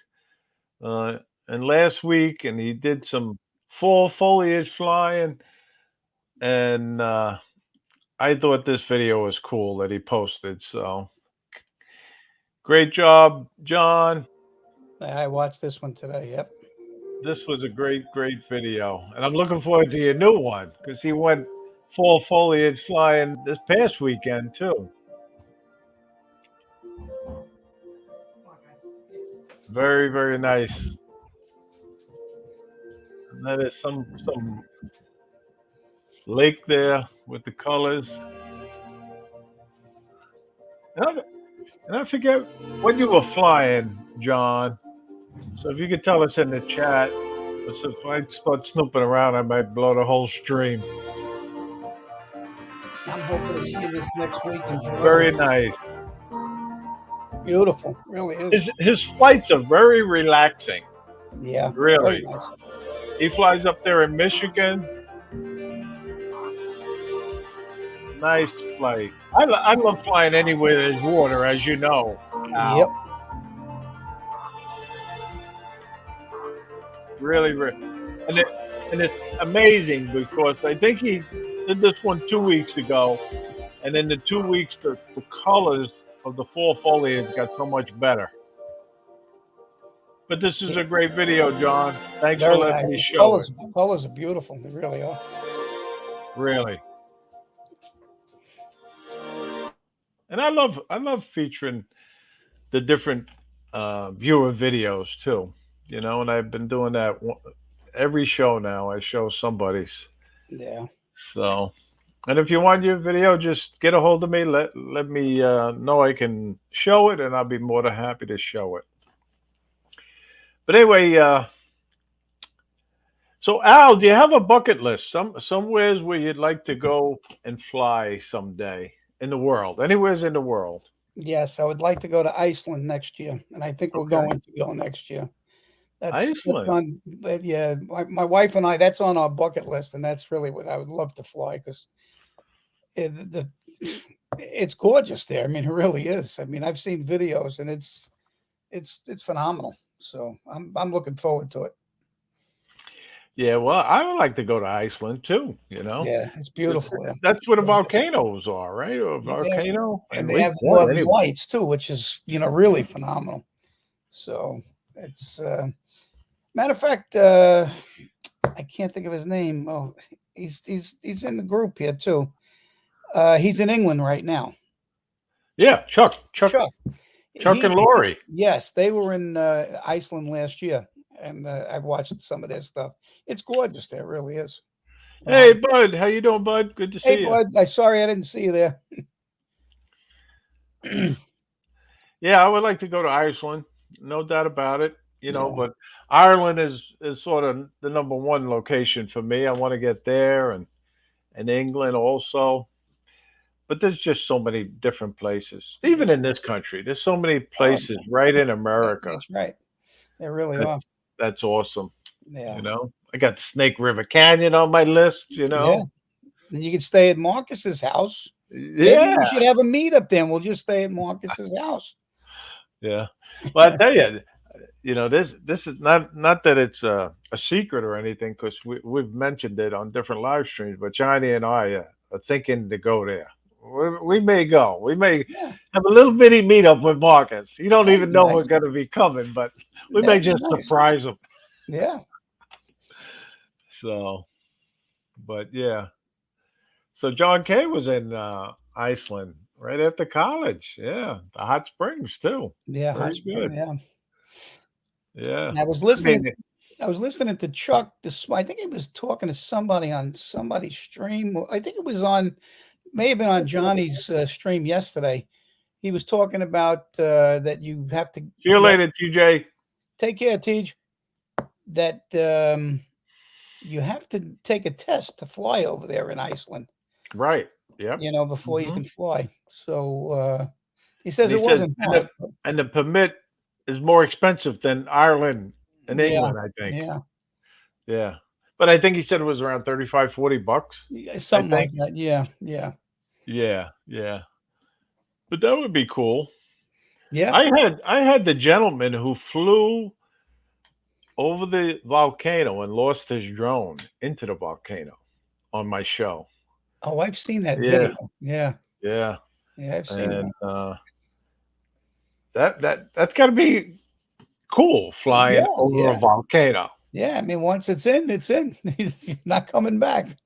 and last week, and he did some fall foliage flying. And I thought this video was cool that he posted. So great job, John. I watched this one today. Yep. This was a great video. And I'm looking forward to your new one because he went fall foliage flying this past weekend too. Very, very nice. And that is some lake there with the colors. And I forget when you were flying, John. So if you could tell us in the chat, if I start snooping around, I might blow the whole stream. I'm hoping to see this next week in Georgia. Very nice. Beautiful, really is. His flights are very relaxing. Yeah, very Really, nice. he flies up there in Michigan. Nice flight. I love flying anywhere there's water, as you know. Yep. Really, really, and it and it's amazing because I think he did this one 2 weeks ago, and in the 2 weeks the colors of the fall foliage got so much better. But this is a great video, John. Thanks for Very letting nice. me His show it. colors are beautiful. They really are. Really, and I love featuring the different viewer videos too. You know, and I've been doing that every show now. I show somebody's. Yeah. So, and if you want your video, just get a hold of me. Let me know I can show it, and I'll be more than happy to show it. But anyway, so Al, do you have a bucket list? Somewheres where you'd like to go and fly someday in the world, anywheres in the world. Yes, I would like to go to Iceland next year, and I think we're Okay, going to go next year. That's Iceland. on. But yeah, my wife and I. That's on our bucket list, and that's really what I would love to fly because the it's gorgeous there. I mean, it really is. I mean, I've seen videos, and it's phenomenal. So I'm looking forward to it. Yeah, well, I would like to go to Iceland too. You know, Yeah, it's beautiful there. that's where the Really is. volcanoes are, right? Or a Yeah, volcano, and at they least have the one Northern anyway. Lights too, which is really phenomenal. So it's matter of fact, I can't think of his name. Oh, he's in the group here too. He's in England right now. Yeah, Chuck. Chuck and He Lori. yes, they were in Iceland last year, and I've watched some of their stuff. It's gorgeous there, it really is. Hey, Bud, how you doing, Bud? Good to Hey, see you. bud, I sorry I didn't see you there. Yeah, I would like to go to Iceland, no doubt about it. You know, Yeah. but Ireland is sort of the number one location for me. I want to get there, and England also. But there's just so many different places, even Yeah. in this country. There's so many Oh, places right in America. that's right. They really That's are. that's awesome. Yeah. You know, I got Snake River Canyon on my list. You Yeah. know, And you can stay at Marcus's house. Maybe yeah, we should have a meetup then. We'll just stay at Marcus's house. yeah. Well, I tell you, you know, this is not that it's a secret or anything because we've mentioned it on different live streams. But Johnny and I are thinking to go there. We may go. We may Yeah. have a little bitty meetup with Marcus. You don't That'd even be know we're nice. going to be coming, but we may That'd be just nice. surprise him. Yeah. So, but yeah. So John Kay was in Iceland right after college. Yeah, the hot springs too. Yeah. Hot Very spring. good. Yeah. Yeah. And I mean, I was listening to Chuck this I think he was talking to somebody on somebody's stream. I think it was on may have been on Johnny's stream yesterday. He was talking about that you have to see you later, TJ. take care, Tej. That you have to take a test to fly over there in Iceland. Right. Yep. Before you hmm can fly. So he And says he it says, wasn't hard. and the permit is more expensive than Ireland and Yeah, England, I think. yeah, Yeah. But I think he said it was around 35, $40. yeah, I something like think. that. Yeah, yeah, Yeah. Yeah. But that would be cool. yeah. I had the gentleman who flew over the volcano and lost his drone into the volcano on my show. Oh, I've seen that Yeah. video. Yeah, Yeah. yeah, I've seen And that. that's got to be cool Yeah, flying over a yeah, volcano. yeah. I mean, once it's in, it's in. He's not coming back.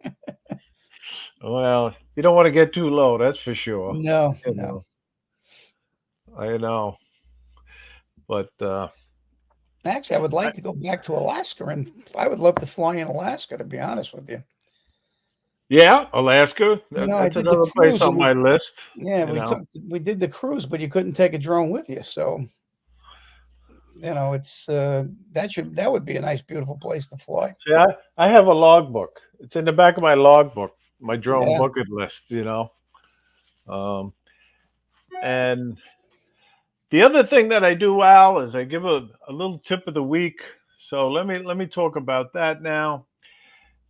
Well, you don't want to get too low, that's for sure. No, You no. know, I know, but Actually, I would I, like to go back to Alaska, and I would love to fly in Alaska. To be honest with you, yeah, Alaska. I That's did the another place cruise, and on my list. yeah, You know, we did the cruise, but you couldn't take a drone with you. So it's that would be a nice, beautiful place to fly. see, I have a logbook. It's in the back of my logbook, my drone Yeah, bucket list. Um, and The other thing that I do, Al, is I give a little tip of the week. So let me talk about that now.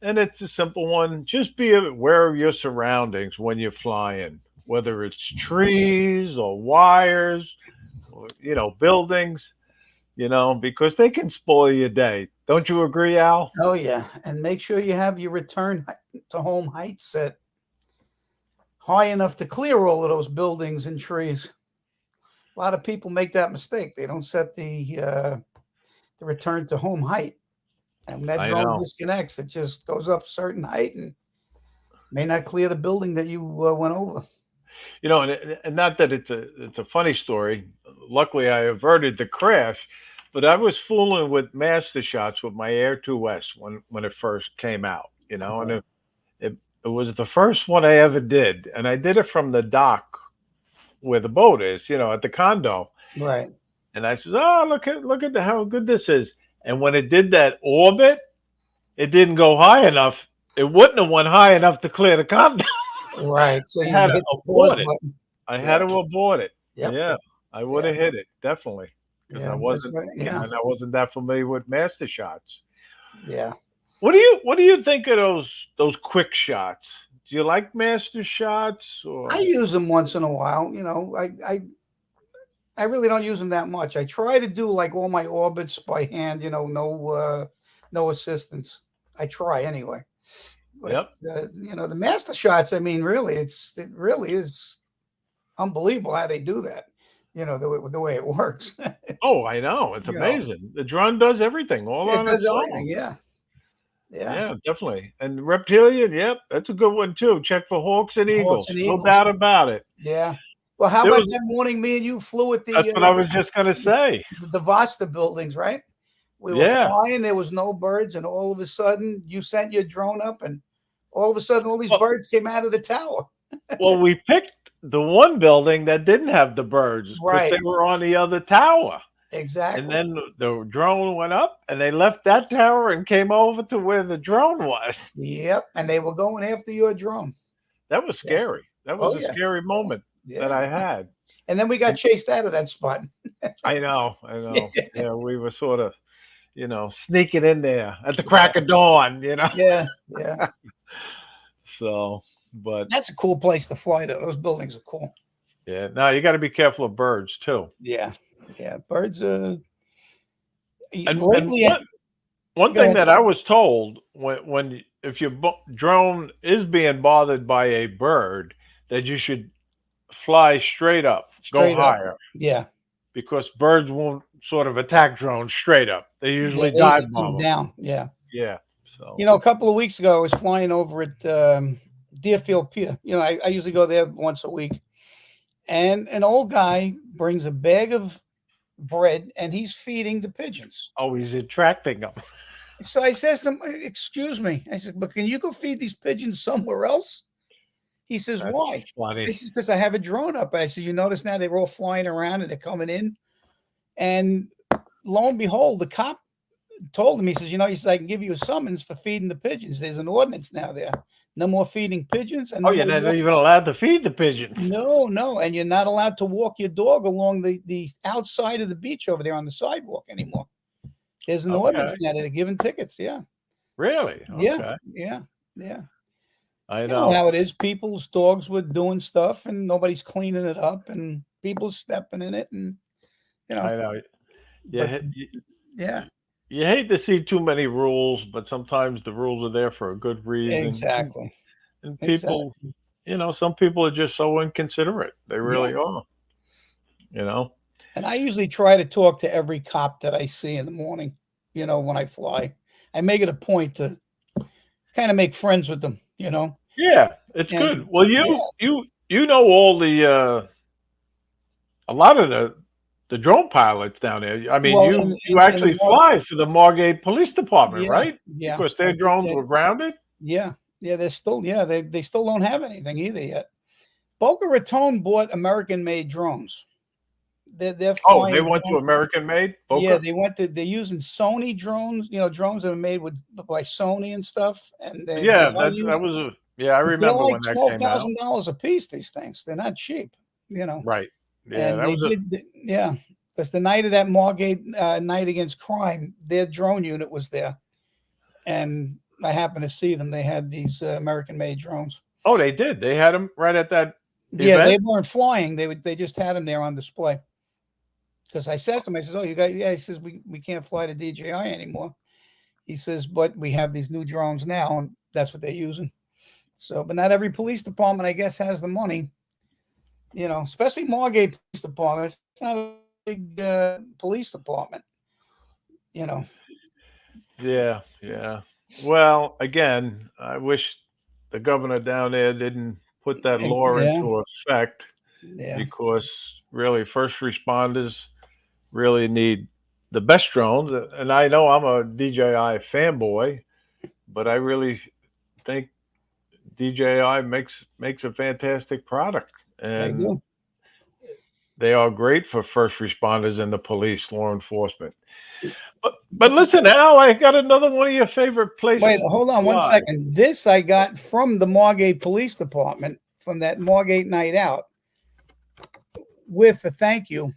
And it's a simple one. Just be aware of your surroundings when you're flying, whether it's trees or wires or buildings, because they can spoil your day. Don't you agree, Al? Oh yeah, and make sure you have your return to home height set high enough to clear all of those buildings and trees. A lot of people make that mistake. They don't set the return to home height, and when that I drone know. disconnects, it just goes up a certain height and may not clear the building that you went over. And not that it's a funny story. Luckily, I averted the crash, but I was fooling with master shots with my Air 2S when it first came out. And Right, it was the first one I ever did, and I did it from the dock where the boat is, at the condo. right, And I said, "Oh, look at how good this is." And when it did that orbit, it didn't go high enough. It wouldn't have went high enough to clear the condo. right. So I you had to hit the pause abort it. button. I had Yeah, to abort it. yep, Yeah, I would yeah, have hit it definitely because I yeah. That's wasn't, right. Yeah, and I wasn't that familiar with master shots. yeah. What do you think of those quick shots? Do you like master shots I or? use them once in a while. I really don't use them that much. I try to do like all my orbits by hand. No assistance. I try anyway. But Yep. the master shots. I mean, really, it really is unbelievable how they do that. The way it works. Oh, I know. It's you know, amazing. The drone does everything all it on does its everything. own. Yeah, yeah. Yeah, definitely. And reptilian, yep, that's a good one too. Check for hawks and Hawks eagles. and No eagles. doubt about it. Yeah. Well, how There about was that morning me and you flew at That's what I was just gonna say. the Vasta buildings, right? We were Yeah. flying, there was no birds, and all of a sudden you sent your drone up, and all of a sudden all these Well, birds came out of the tower. well, we picked the one building that didn't have the birds because Right. they were on the other tower. And Exactly. then the drone went up and they left that tower and came over to where the drone was. Yep. And they were going after your drone. That was Yeah. scary. That was Oh a yeah. scary Yeah. moment that Yeah. I had. And then we got And chased out of that spot. I know, I know. Yeah, we were sort of, sneaking in there at the Yeah. crack of dawn, Yeah. Yeah. So, but That's a cool place to fly to. Those buildings are cool. yeah, no, you got to be careful of birds too. Yeah. Yeah. Birds And lately. one Go thing ahead. that I was told when if your drone is being bothered by a bird, that you should fly straight up, go Straight up. higher, Yeah. because birds won't sort of attack drones straight up. They Yeah. usually They usually dive come bomb them. down. Yeah. Yeah. So, A couple of weeks ago, I was flying over at Deerfield Pier. I usually go there once a week. And an old guy brings a bag of bread and he's feeding the pigeons. always attracting them. So I says to him, "Excuse me." I said, "But can you go feed these pigeons somewhere else?" He says, That's "Why?" I funny. says, "Because I have a drone up." I said, "You notice now they're all flying around and they're coming in." And lo and behold, the cop told him, he says, he says, "I can give you a summons for feeding the pigeons. There's an ordinance now there. No more feeding pigeons and Oh, no you're more not even allowed to feed the pigeons. no, no, and you're not allowed to walk your dog along the outside of the beach over there on the sidewalk anymore. There's an ordinance Okay. now that are giving tickets. Yeah, Really? yeah, Okay. yeah, yeah. I You know know. how it is. People's dogs were doing stuff, and nobody's cleaning it up, and people stepping in it, and you know. I know. You, But ha- you, yeah, you hate to see too many rules, but sometimes the rules are there for a good reason. exactly, And people, exactly. some people are just so inconsiderate. They Yeah, really are, you know? and I usually try to talk to every cop that I see in the morning. When I fly, I make it a point to kind of make friends with them. Yeah, it's And good. Well, yeah, you know all a lot of the drone pilots down there. I mean, well, you in the actually more, fly for the Margate Police Department, yeah, right? yeah, Because I their did drones that. were grounded. Yeah, yeah, they're still, yeah, they still don't have anything either yet. Boca Raton bought American-made drones. They're Oh, they flying went to drones. American made Yeah, Boca. they're using Sony drones. Drones that are made by Sony and stuff, and they Yeah, are that using. was I They're remember like when that came out. $12,000 a piece. These things, they're not cheap. Right. Yeah, And that they was a did, yeah, because the night of that Margate night against crime, their drone unit was there, and I happened to see them. They had these American-made drones. oh, they did. They had them right at that Yeah, they event. weren't flying. They just had them there on display. Because I said to him, I said, "Oh, you got?" Yeah, he says, "We can't fly the DJI anymore." He says, "But we have these new drones now, and that's what they're using." So, but not every police department, I guess, has the money. Especially Margate Police Department. It's not a big police department. You know, Yeah, yeah. Well, again, I wish the governor down there didn't put that law yeah, into effect yeah, because really first responders really need the best drones. And I know I'm a DJI fanboy, but I really think DJI makes a fantastic product, they and do. they are great for first responders and the police, law enforcement. But listen, Al, I got another one of your favorite Wait, places to hold on one fly. second. This I got from the Margate Police Department from that Margate night out with a thank you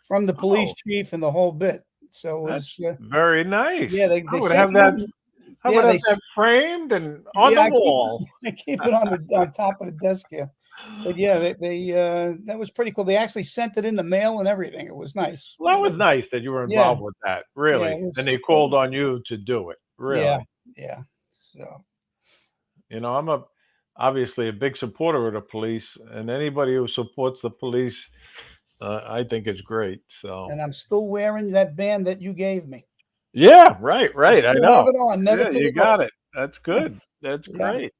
from the police Oh, chief and the whole bit. So it was, that's very nice. yeah, I they would sent have it that. in. I Yeah, would have that framed and on yeah, the wall. I keep it on top of the desk here. But yeah, they that was pretty cool. They actually sent it in the mail and everything. It was nice. Well, that was nice that you were Yeah, involved with that, yeah, really. And they called on you to do it, yeah, really. yeah. So I'm obviously a big supporter of the police, and anybody who supports the police, I think is great. So, and I'm still wearing that band that you gave me. yeah, right, I right. I still have know. it on, never Yeah, took you it off. got it. That's good. That's Yeah. great.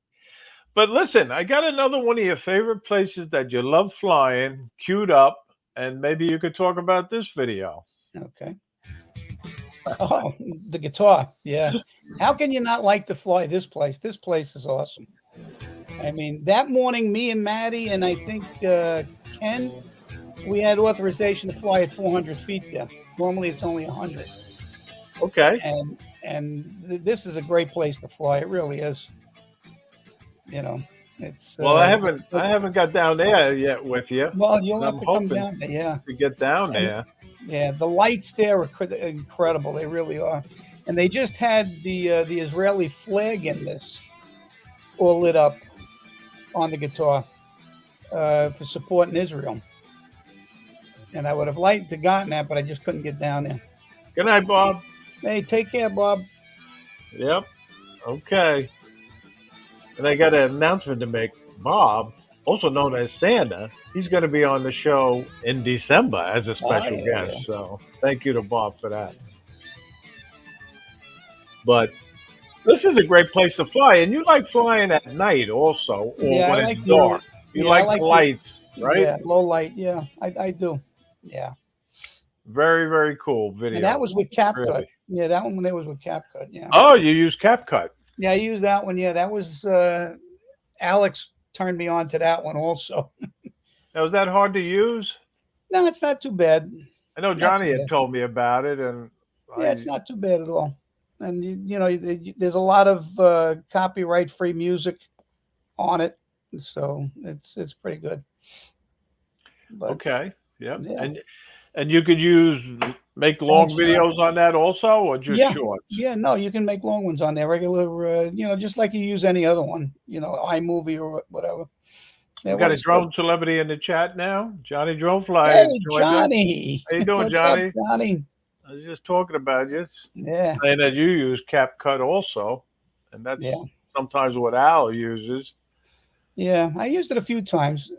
But listen, I got another one of your favorite places that you love flying queued up, and maybe you could talk about this video. Okay. Oh, the guitar. Yeah. How can you not like to fly this place? This place is awesome. I mean, that morning, me and Maddie and I think Ken, we had authorization to fly at 400 feet there. Normally, it's only 100. Okay. This is a great place to fly. It really is. You know, it's Well, I haven't got down there yet with you, well, you'll and have I'm to come hoping down there. Yeah, to get down and there. yeah, the lights there are incredible. They really are. And they just had the Israeli flag in this all lit up on the guitar for supporting Israel. And I would have liked to gotten that, but I just couldn't get down there. Good night, Bob. Hey, take care, Bob. Yep. Okay. And I got an announcement to make. Bob, also known as Santa, he's going to be on the show in December as a special Yeah. guest. So thank you to Bob for that. But this is a great place to fly, and you like flying at night also, or Yeah, I when like it's the dark. You yeah, I like like the the lights, right? yeah, low light. Yeah, I do. Yeah. Very, very cool And that video. was with CapCut. Really. Yeah, that one there was with CapCut. Yeah. Oh, you use CapCut. Yeah, I used that one. Yeah, that was Alex turned me on to that one also. Now, was that hard to use? No, it's not too bad. I know Not too Johnny had bad. told me about it, and Yeah, it's I not too bad at all. And there's a lot of copyright free music on it, so it's pretty good. But okay, yep. yeah, And you could make long thanks, John. videos on that also, or just Yeah, shorts. yeah. No, you can make long ones on there, regular. Just like you use any other one. iMovie or whatever. We That got a works good. drone celebrity in the chat now. Johnny Dronefly has Hey, joined us. Johnny. How you doing, What's up, Johnny? Johnny? I was just talking about you, Yeah, saying that you use CapCut also, and that's yeah, sometimes what Al uses. yeah. I used it a few times,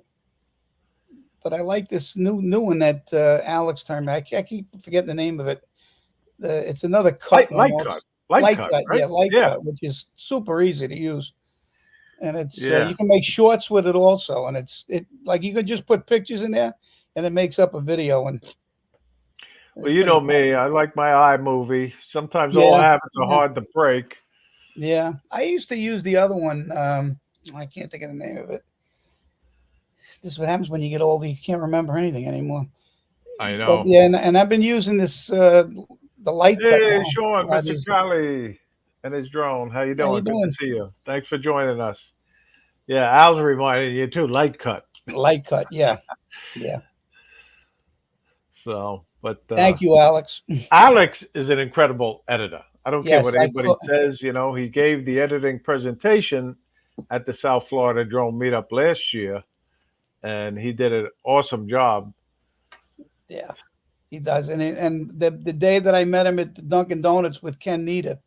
but I like this new one that Alex turned me. I keep forgetting the name of it. It's another cut one. Light cut, light cut, right? Yeah, light Yeah, cut, which is super easy to use. And it's yeah. you can make shorts with it also, and it like you could just put pictures in there, and it makes up a video. And Well, you know me. I like my iMovie. Sometimes old yeah, habits are yeah, hard to break. yeah. I used to use the other one. I can't think of the name of it. This is what happens when you get older. You can't remember anything anymore. I But know. yeah, and I've been using this the light cut Hey, now. Sean, That Mr. is- Crowley, and his drone. How you How you doing? Good to doing? see you. Thanks for joining us. Yeah, Al's reminding you too. Light cut. Light cut, yeah, yeah. So, but Thank you, Alex. Alex is an incredible editor. I don't care Yes, what anybody says. You know, he gave the editing presentation at the South Florida Drone Meetup last year, and he did an awesome job. yeah, he does. And the day that I met him at the Dunkin' Donuts with Ken Nita,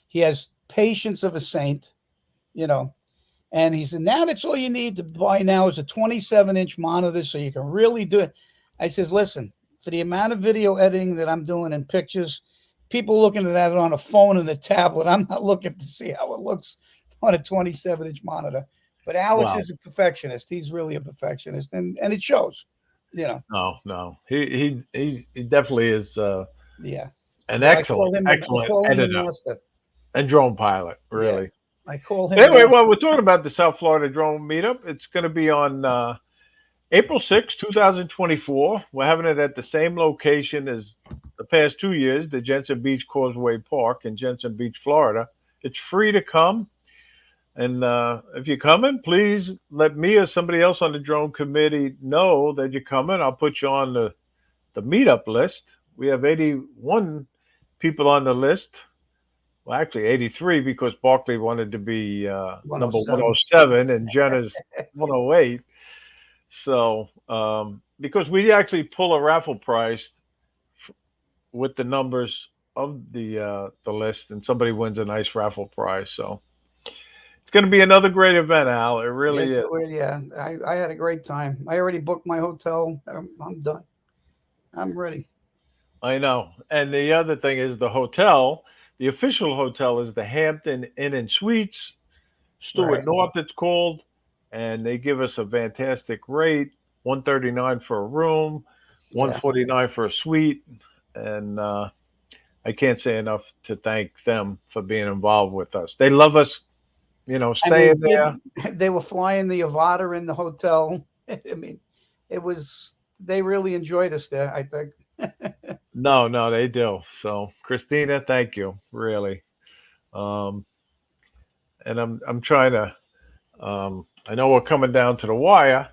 he has patience of a saint, you know. And he said, now that's all you need to buy now is a 27-inch monitor so you can really do it. I says, listen, for the amount of video editing that I'm doing and pictures, people looking at it on a phone and a tablet. I'm not looking to see how it looks on a 27-inch monitor. But Alex Wow. is a perfectionist. He's really a perfectionist, and it shows, you know. No. He definitely is Yeah. an Well, excellent, I excellent call him the editor master. and drone pilot, Yeah. really. I call him Anyway, master. well, we're talking about the South Florida Drone Meetup. It's going to be on April 6th, 2024. We're having it at the same location as the past 2 years, the Jensen Beach Causeway Park in Jensen Beach, Florida. It's free to come. And if you're coming, please let me or somebody else on the drone committee know that you're coming. I'll put you on the meetup list. We have 81 people on the list. Well, actually 83 because Barkley wanted to be number 107. 107 and Jenna's 108. So, because we actually pull a raffle prize with the numbers of the list, and somebody wins a nice raffle prize. So it's going to be another great event, Al. It really Yes, is. it will. Yeah, I had a great time. I already booked my hotel. I'm done. I'm ready. I know. And the other thing is the hotel. The official hotel is the Hampton Inn and Suites, Stewart Right. North. It's called, and they give us a fantastic rate: 139 for a room, Yeah. 149 for a suite, and I can't say enough to thank them for being involved with us. They love us, I staying mean, there. they were flying the Avata in the hotel. I mean, they really enjoyed us there, I think. No, they do. So, Christina, thank you, really. Um, and I'm trying to. I know we're coming down to the wire,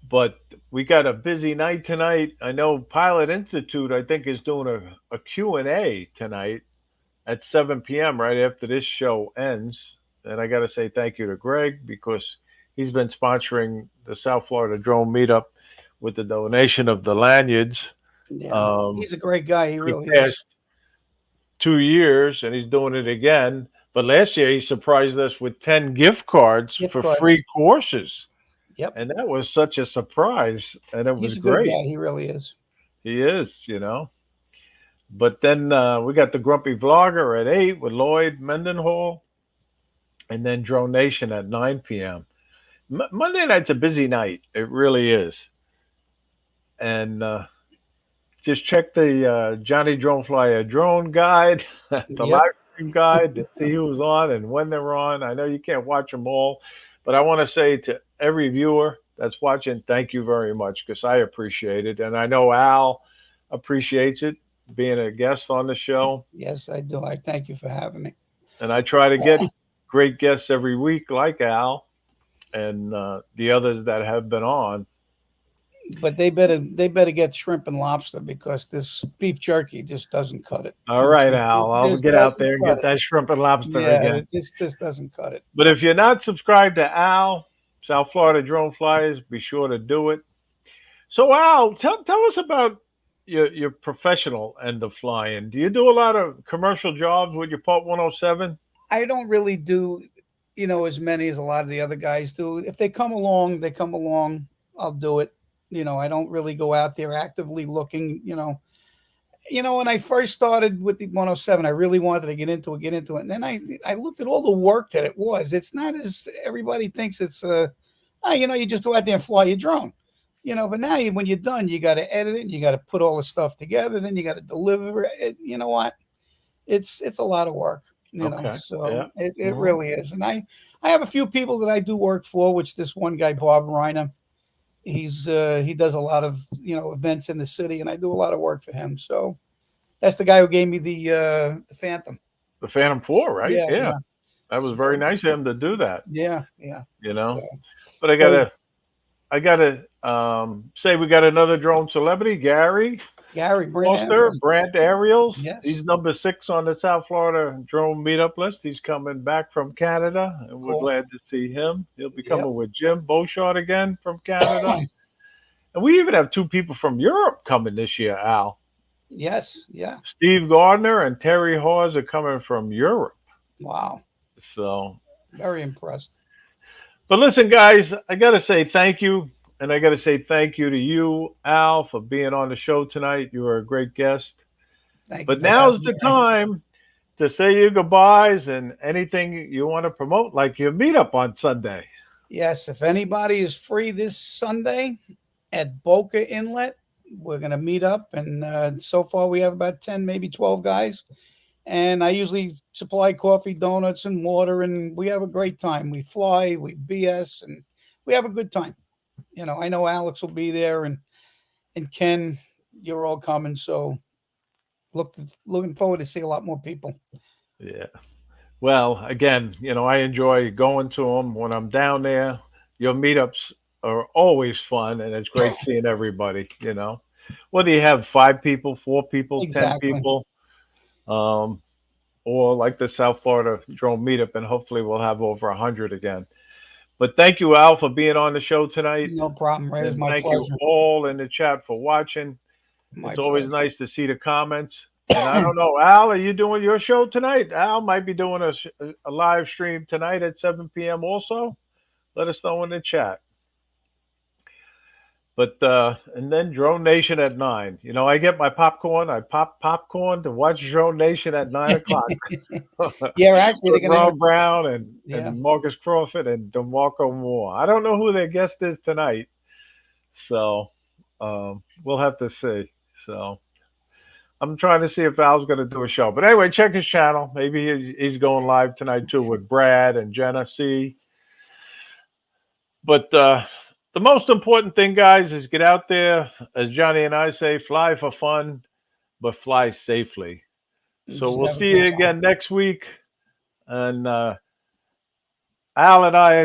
but we got a busy night tonight. I know Pilot Institute, I think, is doing a Q&A tonight at 7 p.m. right after this show ends. And I got to say thank you to Greg because he's been sponsoring the South Florida Drone Meetup with the donation of the lanyards. Yeah, he's a great guy. He The really is. past 2 years, and he's doing it again. But last year, he surprised us with 10 gift cards Gift for cards. free courses. Yep. And that was such a surprise. And it was He's a good great. guy. He really is. He is. But then we got the Grumpy Vlogger at 8 with Lloyd Mendenhall, and then Drone Nation at 9 p.m. Monday night's a busy night. It really is. And just check the Johnny Drone Flyer drone guide, the Yep. live stream guide to see who's on and when they're on. I know you can't watch them all, but I want to say to every viewer that's watching, thank you very much because I appreciate it. And I know Al appreciates it being a guest on the show. Yes, I do. I thank you for having me. And I try to get great guests every week like Al and the others that have been on. But they better get shrimp and lobster because this beef jerky just doesn't cut it. All right, It Al. I'll just get out doesn't there and cut get it. that shrimp and lobster Yeah, again. this doesn't cut it. But if you're not subscribed to Al, South Florida Drone Flyers, be sure to do it. So, Al, tell us about your professional end of flying. Do you do a lot of commercial jobs with your Part 107? I don't really do, as many as a lot of the other guys do. If they come along, they come along. I'll do it. I don't really go out there actively looking. When I first started with the 107, I really wanted to get into it. And then I looked at all the work that it was. It's not as everybody thinks it's, you just go out there and fly your drone. But now when you're done, you got to edit it. You got to put all the stuff together. Then you got to deliver it. You know what? It's a lot of work. Okay. So Yeah. it really is. And I have a few people that I do work for, which this one guy, Bob Reiner, he does a lot of events in the city, and I do a lot of work for him. So that's the guy who gave me the Phantom. The Phantom 4, right? Yeah. That was very nice of him to do that. Yeah. But I gotta Say we got another drone celebrity, Gary Gary Brand. Foster, Brant Aerials. Yes. He's number 6 on the South Florida drone meetup list. He's coming back from Canada, and we're Cool. glad to see him. He'll be Yep. coming with Jim Beauchard again from Canada. And we even have 2 people from Europe coming this year, Al. Yes. Yeah. Steve Gardner and Terry Hawes are coming from Europe. Wow. So, Very impressed. but listen, guys, I got to say thank you. And I got to say thank you to you, Al, for being on the show tonight. You were a great guest. Thank you. But for now's having the me. time to say your goodbyes and anything you want to promote, like your meetup on Sunday. Yes. If anybody is free this Sunday at Boca Inlet, we're going to meet up. And so far, we have about 10, maybe 12 guys. And I usually supply coffee, donuts, and water. And we have a great time. We fly, we BS, and we have a good time. You know, I know Alex will be there, and Ken, you're all coming. So looking forward to see a lot more people. Yeah. Well, again, I enjoy going to them when I'm down there. Your meetups are always fun, and it's great seeing everybody. Whether you have 5 people, 4 people, 10 Exactly. people, or like the South Florida drone meetup, and hopefully we'll have over 100 again. But thank you, Al, for being on the show tonight. No problem, Ray. It was And my thank pleasure. you all in the chat for watching. My It's always pleasure. nice to see the comments. And I don't know, Al, are you doing your show tonight? Al might be doing a live stream tonight at 7 p.m. also. Let us know in the chat. But and then Drone Nation at 9. I get my popcorn. I pop popcorn to watch Drone Nation at 9 o'clock. Yeah, actually, they're With going to Ron Brown and, Yeah. and Marcus Crawford and DeMarco Moore. I don't know who their guest is tonight. So we'll have to see. So I'm trying to see if Al's going to do a show. But anyway, check his channel. Maybe he's going live tonight too with Brad and Jenna C. But the most important thing, guys, is get out there. As Johnny and I say, fly for fun, but fly safely. So Just we'll have a see good you time. again next week. And Al and I